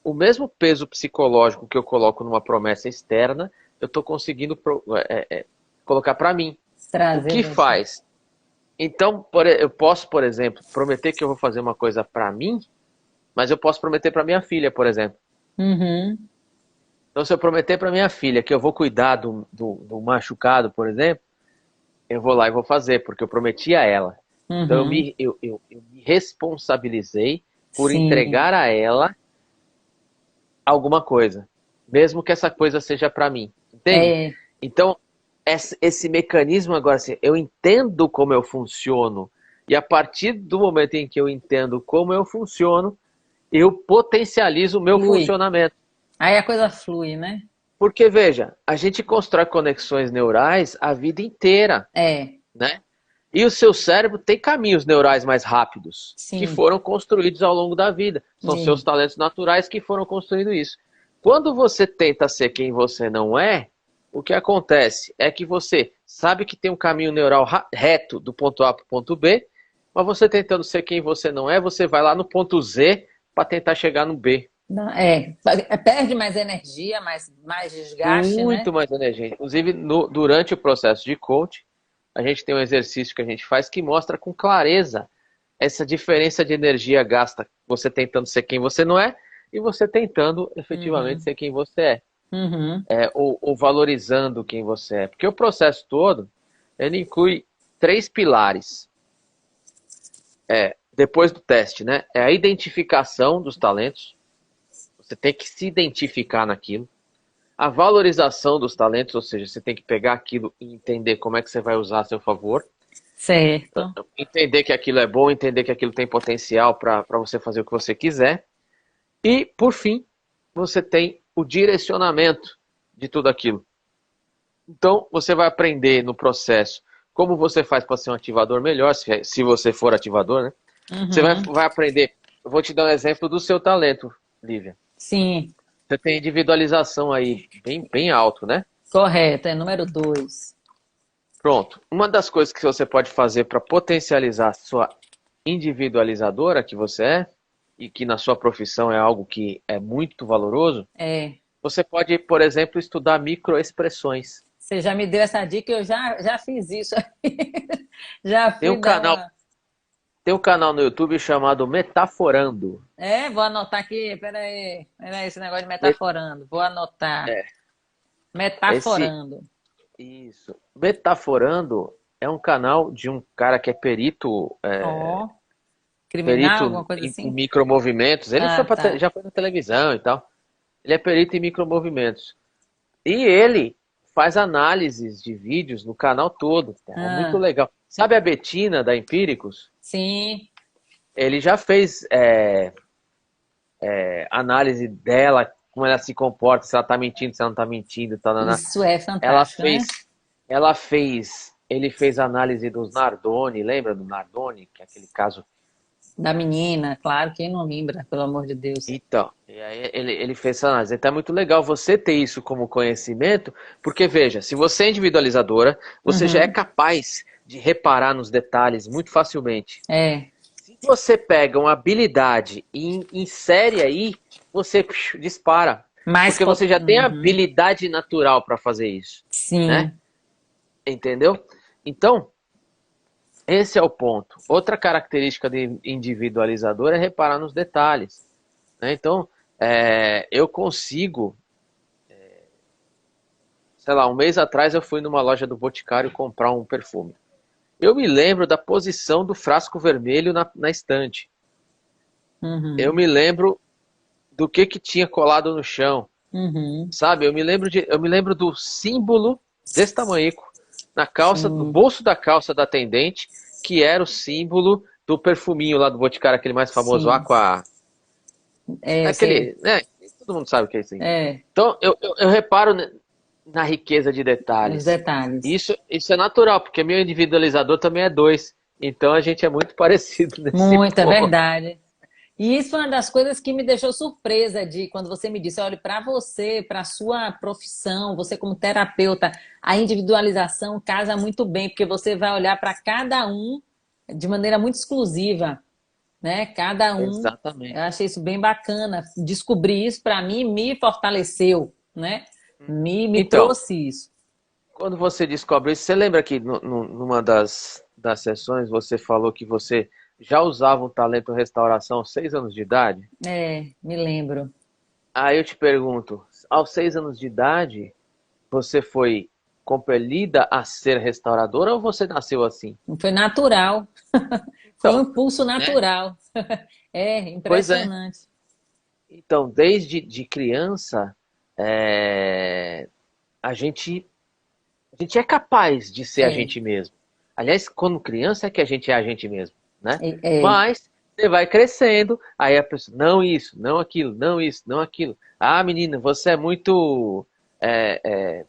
o mesmo peso psicológico que eu coloco numa promessa externa, eu estou conseguindo colocar para mim. O Trazer que você. faz? Então, eu posso, por exemplo, prometer que eu vou fazer uma coisa para mim, mas eu posso prometer para minha filha, por exemplo. Uhum. Então, se eu prometer para minha filha que eu vou cuidar do machucado, por exemplo, eu vou lá e vou fazer, porque eu prometi a ela. Então, Uhum. eu me responsabilizei por Sim. entregar a ela alguma coisa, mesmo que essa coisa seja para mim, entende? É. Então, esse mecanismo agora, assim, eu entendo como eu funciono, e a partir do momento em que eu entendo como eu funciono, eu potencializo o meu Flui. funcionamento. Aí a coisa flui, né? Porque, veja, a gente constrói conexões neurais a vida inteira, É. né? E o seu cérebro tem caminhos neurais mais rápidos, que Sim. foram construídos ao longo da vida. São seus Sim. talentos naturais que foram construindo isso. Quando você tenta ser quem você não é, o que acontece é que você sabe que tem um caminho neural reto do ponto A para o ponto B, mas você tentando ser quem você não é, você vai lá no ponto Z para tentar chegar no B. Perde mais energia, mais desgaste, né? Muito mais energia. Inclusive, durante o processo de coach, a gente tem um exercício que a gente faz que mostra com clareza essa diferença de energia gasta você tentando ser quem você não é e você tentando efetivamente Uhum. ser quem você é. Uhum. Ou valorizando quem você é. Porque o processo todo, ele inclui 3 pilares. Depois do teste, né? É a identificação dos talentos. Você tem que se identificar naquilo. A valorização dos talentos, ou seja, você tem que pegar aquilo e entender como é que você vai usar a seu favor. Certo. Entender que aquilo é bom, entender que aquilo tem potencial para você fazer o que você quiser. E, por fim, você tem o direcionamento de tudo aquilo. Então, você vai aprender no processo como você faz para ser um ativador melhor, se você for ativador, né? Você Uhum. vai aprender. Eu vou te dar um exemplo do seu talento, Lívia. Sim. Você tem individualização aí bem alto, né? Correto. É número 2. Pronto. Uma das coisas que você pode fazer para potencializar a sua individualizadora que você é, e que na sua profissão é algo que é muito valoroso, É. você pode, por exemplo, estudar microexpressões. Você já me deu essa dica, eu já fiz isso. Já Tem fui um dar canal, uma. tem um canal no YouTube chamado Metaforando. É, vou anotar aqui. Peraí, esse negócio de Me- metaforando. Vou anotar. É, esse, Metaforando. isso. Metaforando é um canal de um cara que é perito, Ó, criminal, alguma perito coisa em assim? micromovimentos. Ele Ah, tá. já foi na televisão e tal. Ele é perito em micromovimentos. E ele faz análises de vídeos no canal todo. É muito Ah, legal. Sabe a Betina da Empíricos? sim, Ele já fez análise dela, como ela se comporta, se ela tá mentindo, se ela não tá mentindo, tal, isso é Ela fantástico, né? fez, ele fez análise dos Nardoni, lembra do Nardoni, que é aquele caso. Da menina, claro, quem não lembra, pelo amor de Deus. Então, e aí ele fez essa análise. Então é muito legal você ter isso como conhecimento, porque veja, se você é individualizadora, você já é Uhum, capaz de reparar nos detalhes muito facilmente. é, Se você pega uma habilidade e insere aí, você dispara. mais Porque você já tem a uhum, habilidade natural para fazer isso, né? sim, Entendeu? Então, esse é o ponto. Outra característica de individualizador é reparar nos detalhes, né? Então, eu consigo, sei lá, um mês atrás eu fui numa loja do Boticário comprar um perfume. Eu me lembro da posição do frasco vermelho na estante. Eu uhum, me lembro do que tinha colado no chão, uhum, sabe? Eu me lembro do símbolo desse tamanhico na calça, no sim, bolso da calça da atendente, que era o símbolo do perfuminho lá do Boticário, aquele mais famoso, sim, Aqua, é, eu sei, aquele, né? Todo mundo sabe o que é isso aí. é, Então, eu reparo na riqueza de nos detalhes. detalhes. Isso é natural, porque meu individualizador também é dois. Então a gente é muito parecido nesse Muito, é ponto. verdade. E isso foi uma das coisas que me deixou surpresa de quando você me disse, olha, para você, para a sua profissão, você como terapeuta, a individualização casa muito bem, porque você vai olhar para cada um de maneira muito exclusiva, né? Cada um, eu Exatamente. achei isso bem bacana. Descobrir isso para mim me fortaleceu, né? Me Então, trouxe isso. quando você descobre isso, você lembra que numa das sessões você falou que você já usava um talento restauração aos 6 anos de idade? É, me lembro. Aí eu te pergunto, aos 6 anos de idade, você foi compelida a ser restauradora ou você nasceu assim? Foi natural, foi um Então, impulso né? natural. É Pois é. impressionante. Então, desde de criança, é, a gente, a gente é capaz de ser a É, gente mesmo. Aliás, quando criança é que a gente é a gente mesmo, né? é. Mas você vai crescendo, aí a pessoa, não isso, não aquilo, não isso, não aquilo. Ah, menina, é, é,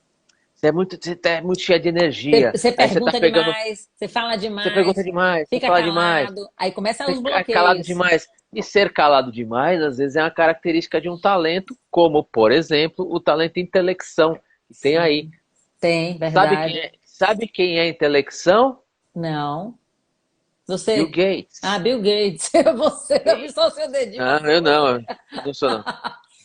você é muito cheia de energia. Você Aí você tá pergunta pegando, demais, você fala você pergunta demais, demais, você fica fala demais. calado, aí começam os Ficar calado bloqueios. demais. E ser calado demais, às vezes, é uma característica de um talento, como, por exemplo, o talento intelecção, que tem aí. Sim, tem, verdade. Sabe quem é intelecção? Não. Bill Você. Ah, Gates. Bill Gates. Você, eu vi só o seu dedinho Não, assim, eu você. não, eu não sou não.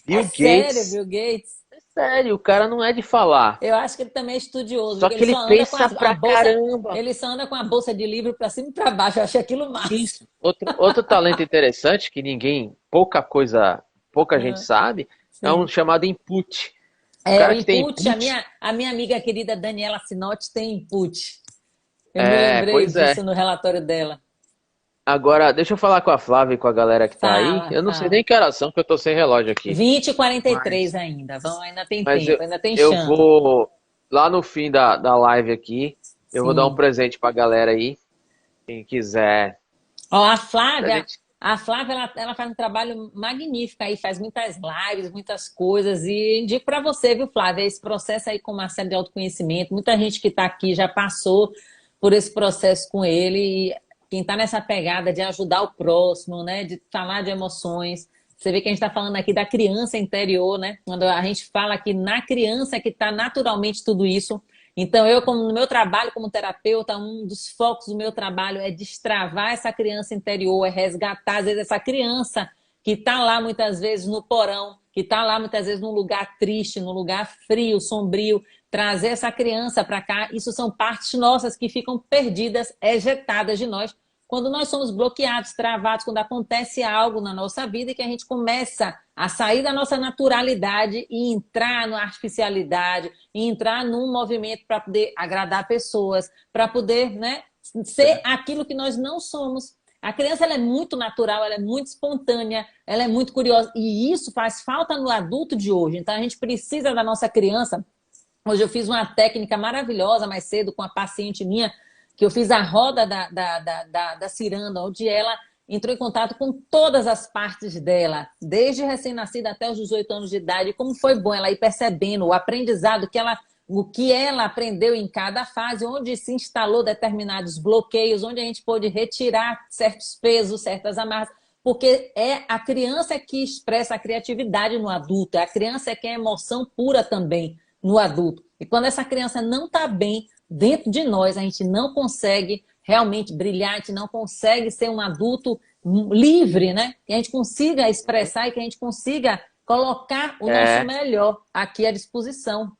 É Bill sério, Gates, Bill Gates? é sério, o cara não é de falar. Eu acho que ele também é estudioso, Só porque que ele ele só anda com pensa a pra bolsa, caramba. ele só anda com a bolsa de livro para cima e para baixo. Eu achei aquilo massa. Isso. Outro talento interessante que pouca gente Ah, sabe, é um sim. chamado input. O É, o cara que tem input, input, a minha amiga querida Daniela Sinotti tem input. Eu me lembrei pois disso é. no relatório dela. Agora, deixa eu falar com a Flávia e com a galera que tá aí. Fala, Eu não sei nem fala. que horas são, que eu tô sem relógio aqui. 20h43 Mas, ainda. Vamos, ainda tem mas tempo, ainda tem eu chance. vou, lá no fim da live aqui, eu vou dar um Sim. presente pra galera aí. Quem quiser. Ó, A gente, A Flávia, ela faz um trabalho magnífico aí, faz muitas lives, muitas coisas. E indico para você, viu, Flávia, esse processo aí com o Marcelo de autoconhecimento. Muita gente que está aqui já passou por esse processo com ele. E quem está nessa pegada de ajudar o próximo, né, de falar de emoções. Você vê que a gente está falando aqui da criança interior, né? Quando a gente fala que na criança que está naturalmente tudo isso. Então, eu, como no meu trabalho como terapeuta, um dos focos do meu trabalho é destravar essa criança interior, é resgatar, às vezes, essa criança que está lá muitas vezes no porão, que está lá muitas vezes num lugar triste, num lugar frio, sombrio, trazer essa criança para cá. Isso são partes nossas que ficam perdidas, ejetadas de nós, quando nós somos bloqueados, travados, quando acontece algo na nossa vida e que a gente começa a sair da nossa naturalidade e entrar na artificialidade, e entrar num movimento para poder agradar pessoas, para poder, né, ser aquilo que nós não somos. A criança, ela é muito natural, ela é muito espontânea, ela é muito curiosa. E isso faz falta no adulto de hoje. Então, a gente precisa da nossa criança. Hoje eu fiz uma técnica maravilhosa mais cedo com a paciente minha, que eu fiz a roda da ciranda, onde ela entrou em contato com todas as partes dela, desde recém-nascida até os 18 anos de idade. E como foi bom ela ir percebendo o aprendizado o que ela aprendeu em cada fase, onde se instalou determinados bloqueios, onde a gente pôde retirar certos pesos, certas amarras, porque é a criança que expressa a criatividade no adulto, é a criança que é emoção pura também no adulto. E quando essa criança não está bem dentro de nós, a gente não consegue realmente brilhar, a gente não consegue ser um adulto livre, né? Que a gente consiga expressar e que a gente consiga colocar o nosso melhor aqui à disposição.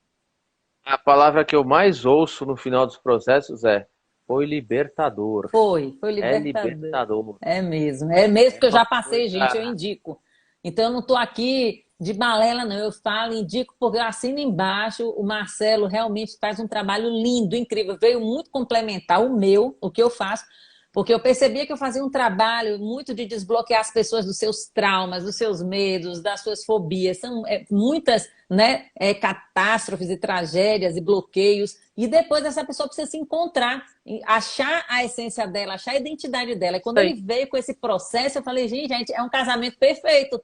A palavra que eu mais ouço no final dos processos é foi libertador. Foi É libertador. libertador. É mesmo que eu já passei, coisa... gente, eu indico. Então eu não estou aqui de balela, não, eu falo, indico, porque eu assino embaixo, o Marcelo realmente faz um trabalho lindo, incrível, veio muito complementar o que eu faço, porque eu percebia que eu fazia um trabalho muito de desbloquear as pessoas dos seus traumas, dos seus medos, das suas fobias. São muitas, né, catástrofes e tragédias e bloqueios. E depois essa pessoa precisa se encontrar, achar a essência dela, achar a identidade dela. E quando ele veio com esse processo, eu falei, gente, é um casamento perfeito.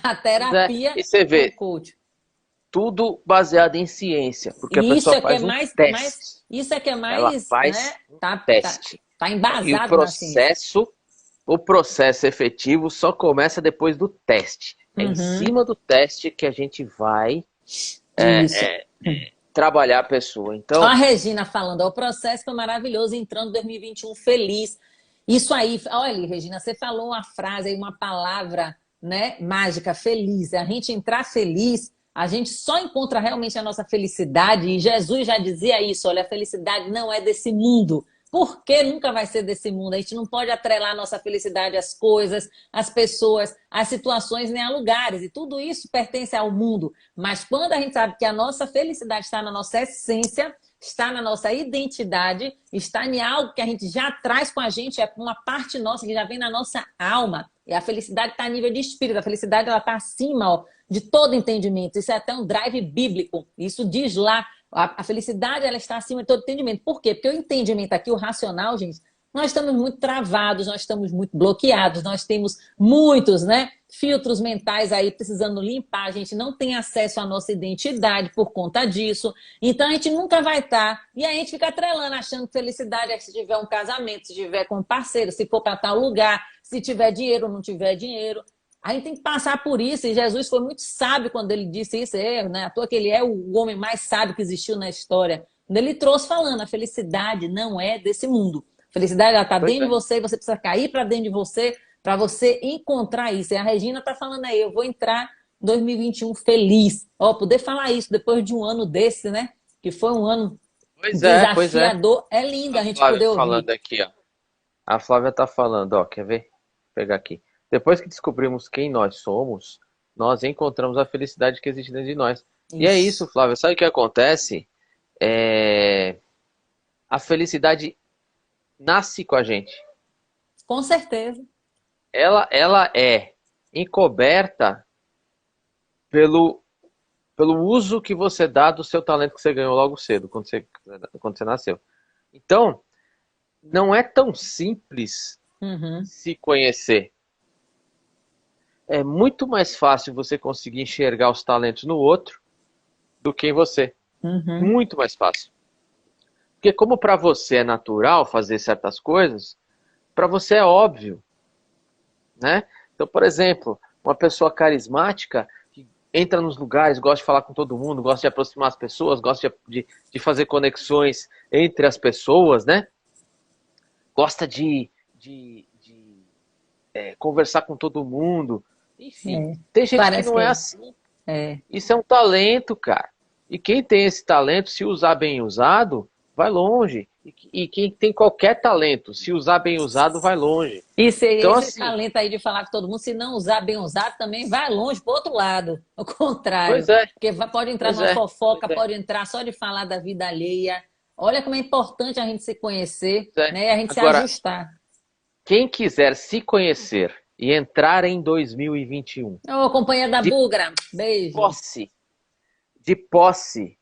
A terapia e você vê, coach. Tudo baseado em ciência, porque a pessoa faz um teste. Isso é que é mais, ela faz né, teste. Tá embasado e o processo efetivo só começa depois do teste. É em cima do teste que a gente vai trabalhar a pessoa. Então, a Regina falando, o processo foi maravilhoso, entrando em 2021 feliz. Isso aí, olha, Regina, você falou uma frase aí, uma palavra, né, mágica, feliz. A gente entrar feliz, a gente só encontra realmente a nossa felicidade. E Jesus já dizia isso, olha, a felicidade não é desse mundo. Por que nunca vai ser desse mundo? A gente não pode atrelar a nossa felicidade às coisas, às pessoas, às situações, nem a lugares. E tudo isso pertence ao mundo. Mas quando a gente sabe que a nossa felicidade está na nossa essência, está na nossa identidade, está em algo que a gente já traz com a gente, é uma parte nossa que já vem na nossa alma. E a felicidade está a nível de espírito. A felicidade está acima de todo entendimento. Isso é até um drive bíblico. Isso diz lá. A felicidade, ela está acima de todo entendimento. Por quê? Porque o entendimento aqui, o racional, gente, nós estamos muito travados, nós estamos muito bloqueados, nós temos muitos, né, filtros mentais aí precisando limpar, a gente não tem acesso à nossa identidade por conta disso, então a gente nunca vai estar, e a gente fica atrelando, achando que felicidade é se tiver um casamento, se tiver com um parceiro, se for para tal lugar, se tiver dinheiro ou não tiver dinheiro. A gente tem que passar por isso, e Jesus foi muito sábio quando ele disse isso, né? À toa que ele é o homem mais sábio que existiu na história. Quando ele trouxe falando, a felicidade não é desse mundo. A felicidade está dentro de você, e você precisa cair para dentro de você, para você encontrar isso. E a Regina está falando aí, eu vou entrar em 2021 feliz. Ó, poder falar isso depois de um ano desse, né? Que foi um ano desafiador. É lindo a gente poder ouvir. Falando aqui, ó. A Flávia está falando, ó, quer ver? Vou pegar aqui. Depois que descobrimos quem nós somos, nós encontramos a felicidade que existe dentro de nós. Isso. E é isso, Flávia. Sabe o que acontece? A felicidade nasce com a gente. Com certeza. Ela é encoberta pelo uso que você dá do seu talento que você ganhou logo cedo, quando você nasceu. Então, não é tão simples se conhecer. É muito mais fácil você conseguir enxergar os talentos no outro do que em você. Muito mais fácil. Porque como para você é natural fazer certas coisas, para você é óbvio, né? Então, por exemplo, uma pessoa carismática que entra nos lugares, gosta de falar com todo mundo, gosta de aproximar as pessoas, gosta de fazer conexões entre as pessoas, né? Gosta de conversar com todo mundo. Enfim, tem gente que não é assim. Isso é um talento, cara. E quem tem esse talento, se usar bem usado, vai longe. E quem tem qualquer talento, se usar bem usado, vai longe. Então, esse talento aí de falar com todo mundo, se não usar bem usado, também vai longe pro outro lado. Ao contrário. Pois é. Porque pode entrar numa fofoca, pode entrar só de falar da vida alheia. Olha como é importante a gente se conhecer, né? E a gente Agora, se ajustar. Quem quiser se conhecer e entrar em 2021... Ô, companheira da Bugra, beijo. De posse.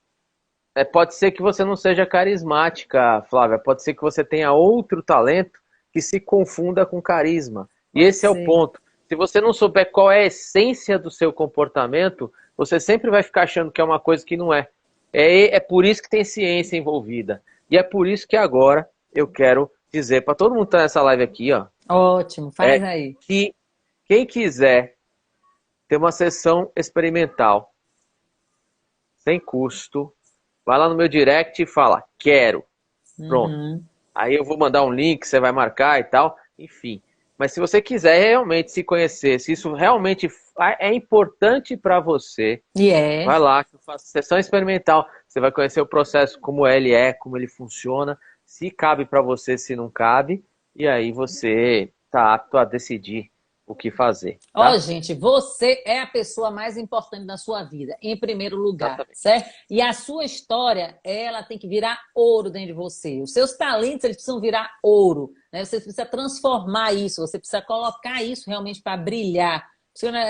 Pode ser que você não seja carismática, Flávia. Pode ser que você tenha outro talento que se confunda com carisma. E esse é o ponto. Se você não souber qual é a essência do seu comportamento, você sempre vai ficar achando que é uma coisa que não é. É por isso que tem ciência envolvida. E é por isso que agora eu quero dizer para todo mundo que está nessa live aqui, ó. Ótimo, faz aí. Que quem quiser ter uma sessão experimental, sem custo, vai lá no meu direct e fala, quero. Pronto. Aí eu vou mandar um link, você vai marcar e tal, enfim. Mas se você quiser realmente se conhecer, se isso realmente é importante para você, vai lá, que eu faço sessão experimental. Você vai conhecer o processo, como ele é, como ele funciona, se cabe para você, se não cabe, e aí você está apto a decidir o que fazer. Tá? Ó, gente, você é a pessoa mais importante da sua vida, em primeiro lugar, certo? E a sua história, ela tem que virar ouro dentro de você. Os seus talentos, eles precisam virar ouro, né? Você precisa transformar isso, você precisa colocar isso realmente para brilhar.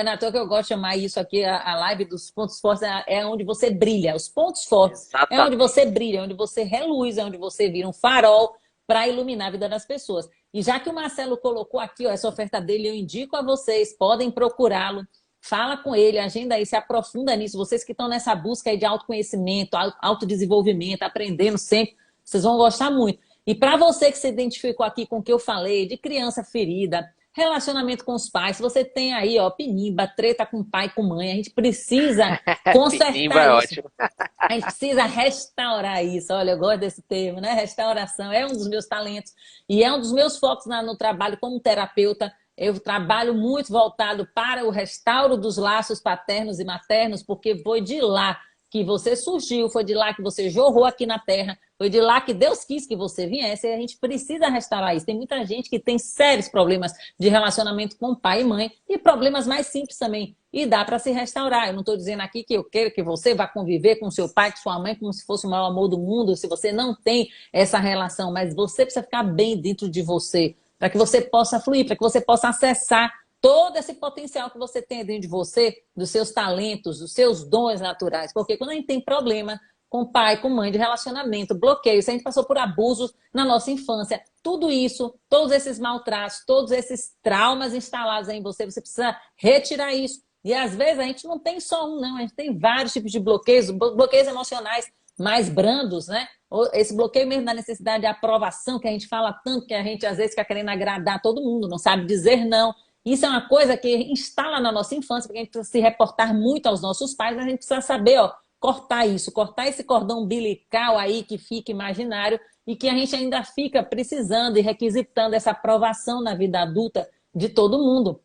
Na toa que eu gosto de chamar isso aqui, a live dos pontos fortes, é onde você brilha. Os pontos fortes é onde você brilha, é onde você reluz, é onde você vira um farol para iluminar a vida das pessoas. E já que o Marcelo colocou aqui, ó, essa oferta dele, eu indico a vocês, podem procurá-lo, fala com ele, agenda aí, se aprofunda nisso. Vocês que estão nessa busca aí de autoconhecimento, autodesenvolvimento, aprendendo sempre, vocês vão gostar muito. E para você que se identificou aqui com o que eu falei, de criança ferida, relacionamento com os pais, se você tem aí, ó, pinimba, treta com pai e com mãe, a gente precisa consertar pinimba isso. É ótimo. A gente precisa restaurar isso. Olha, eu gosto desse termo, né? Restauração é um dos meus talentos e é um dos meus focos no trabalho como terapeuta. Eu trabalho muito voltado para o restauro dos laços paternos e maternos, porque foi de lá que você surgiu, foi de lá que você jorrou aqui na Terra, foi de lá que Deus quis que você viesse, e a gente precisa restaurar isso. Tem muita gente que tem sérios problemas de relacionamento com pai e mãe, e problemas mais simples também, e dá para se restaurar. Eu não estou dizendo aqui que eu quero que você vá conviver com seu pai, com sua mãe, como se fosse o maior amor do mundo, se você não tem essa relação, mas você precisa ficar bem dentro de você, para que você possa fluir, para que você possa acessar todo esse potencial que você tem dentro de você, dos seus talentos, dos seus dons naturais. Porque quando a gente tem problema com pai, com mãe, de relacionamento, bloqueio, se a gente passou por abusos na nossa infância, tudo isso, todos esses maltratos, todos esses traumas instalados em você, você precisa retirar isso. E às vezes a gente não tem só um, não, a gente tem vários tipos de bloqueios, bloqueios emocionais mais brandos, né? Esse bloqueio mesmo da necessidade de aprovação, que a gente fala tanto, que a gente às vezes fica querendo agradar todo mundo, não sabe dizer não. Isso é uma coisa que instala na nossa infância, porque a gente precisa se reportar muito aos nossos pais, mas a gente precisa saber, ó, cortar isso, cortar esse cordão umbilical aí que fica imaginário e que a gente ainda fica precisando e requisitando essa aprovação na vida adulta de todo mundo.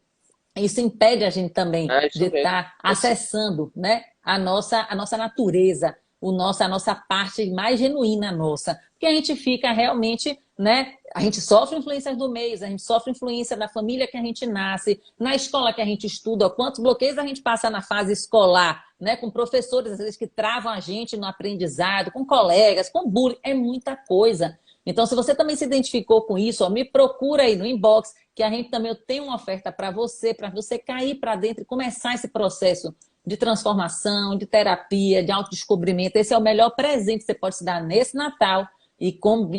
Isso impede a gente também de estar acessando, né, a nossa natureza, a nossa parte mais genuína nossa. Porque a gente fica realmente, né, a gente sofre influências do meio, a gente sofre influência da família que a gente nasce, na escola que a gente estuda, quantos bloqueios a gente passa na fase escolar, né, com professores, às vezes, que travam a gente no aprendizado, com colegas, com bullying, é muita coisa. Então, se você também se identificou com isso, ó, me procura aí no inbox, que a gente também tem uma oferta para você cair para dentro e começar esse processo de transformação, de terapia, de autodescobrimento. Esse é o melhor presente que você pode se dar nesse Natal e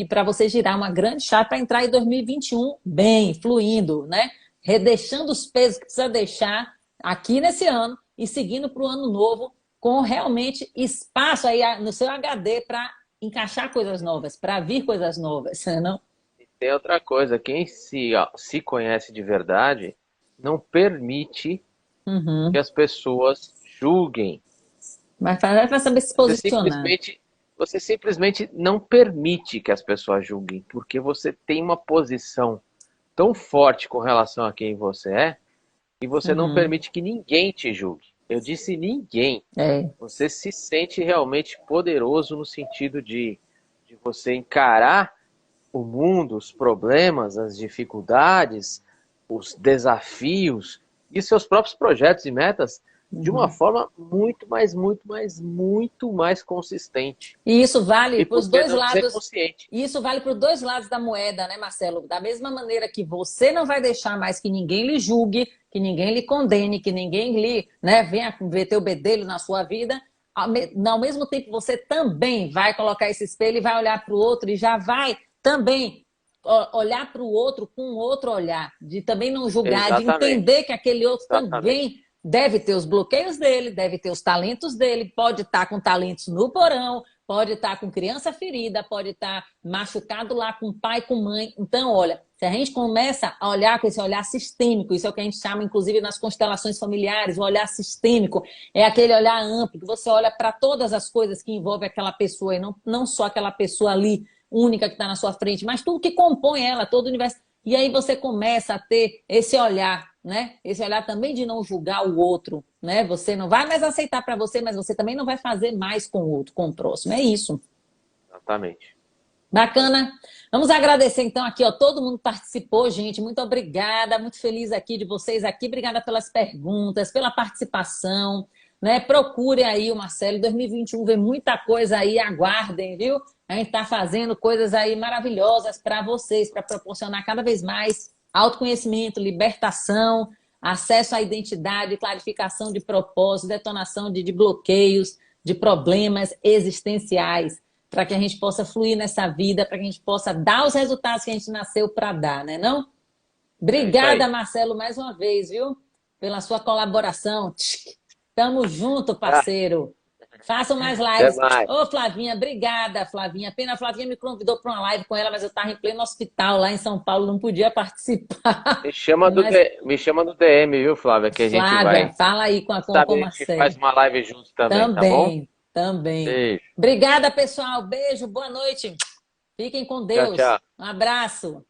para você girar uma grande chave para entrar em 2021 bem, fluindo, né? Redeixando os pesos que precisa deixar aqui nesse ano e seguindo para o ano novo com realmente espaço aí no seu HD para encaixar coisas novas, para vir coisas novas, não? E tem outra coisa, quem se conhece de verdade não permite que as pessoas julguem. Mas é para saber se posicionar. Você simplesmente não permite que as pessoas julguem, porque você tem uma posição tão forte com relação a quem você é, e você não permite que ninguém te julgue. Eu disse ninguém. Você se sente realmente poderoso no sentido de você encarar o mundo, os problemas, as dificuldades, os desafios e seus próprios projetos e metas de uma forma muito mais consistente. E isso vale para os dois lados. Consciente. E isso vale para os dois lados da moeda, né, Marcelo? Da mesma maneira que você não vai deixar mais que ninguém lhe julgue, que ninguém lhe condene, que ninguém lhe, né, venha ver teu bedelho na sua vida. Ao mesmo tempo, você também vai colocar esse espelho e vai olhar para o outro e já vai também olhar para o outro com outro olhar, de também não julgar, Exatamente. de entender que aquele outro Exatamente. também deve ter os bloqueios dele, deve ter os talentos dele, pode estar com talentos no porão, pode estar com criança ferida, pode estar machucado lá com pai, com mãe. Então, olha, se a gente começa a olhar com esse olhar sistêmico, isso é o que a gente chama, inclusive, nas constelações familiares, o olhar sistêmico é aquele olhar amplo, que você olha para todas as coisas que envolvem aquela pessoa, e não só aquela pessoa ali, única que está na sua frente, mas tudo que compõe ela, todo o universo. E aí você começa a ter esse olhar, né? Esse olhar também de não julgar o outro, né? Você não vai mais aceitar para você, mas você também não vai fazer mais com o outro, com o próximo. É isso. Exatamente. Bacana. Vamos agradecer então aqui, ó, todo mundo participou, gente. Muito obrigada, muito feliz aqui de vocês aqui. Obrigada pelas perguntas, pela participação, né? Procure aí o Marcelo. 2021 vem muita coisa aí, aguardem, viu? A gente está fazendo coisas aí maravilhosas para vocês, para proporcionar cada vez mais autoconhecimento, libertação, acesso à identidade, clarificação de propósito, detonação de bloqueios, de problemas existenciais, para que a gente possa fluir nessa vida, para que a gente possa dar os resultados que a gente nasceu para dar, né não? Obrigada, Marcelo, mais uma vez, viu? Pela sua colaboração. Tamo junto, parceiro. Façam mais lives. Ô, Flavinha, obrigada, Flavinha. Pena, a Flavinha me convidou para uma live com ela, mas eu estava em pleno hospital lá em São Paulo, não podia participar. Me chama do DM, viu, Flávia? Que a gente vai... fala aí com a Marcelo. A gente faz uma live junto também, tá bom? Também. Beijo. Obrigada, pessoal. Beijo, boa noite. Fiquem com Deus. Tchau, tchau. Um abraço.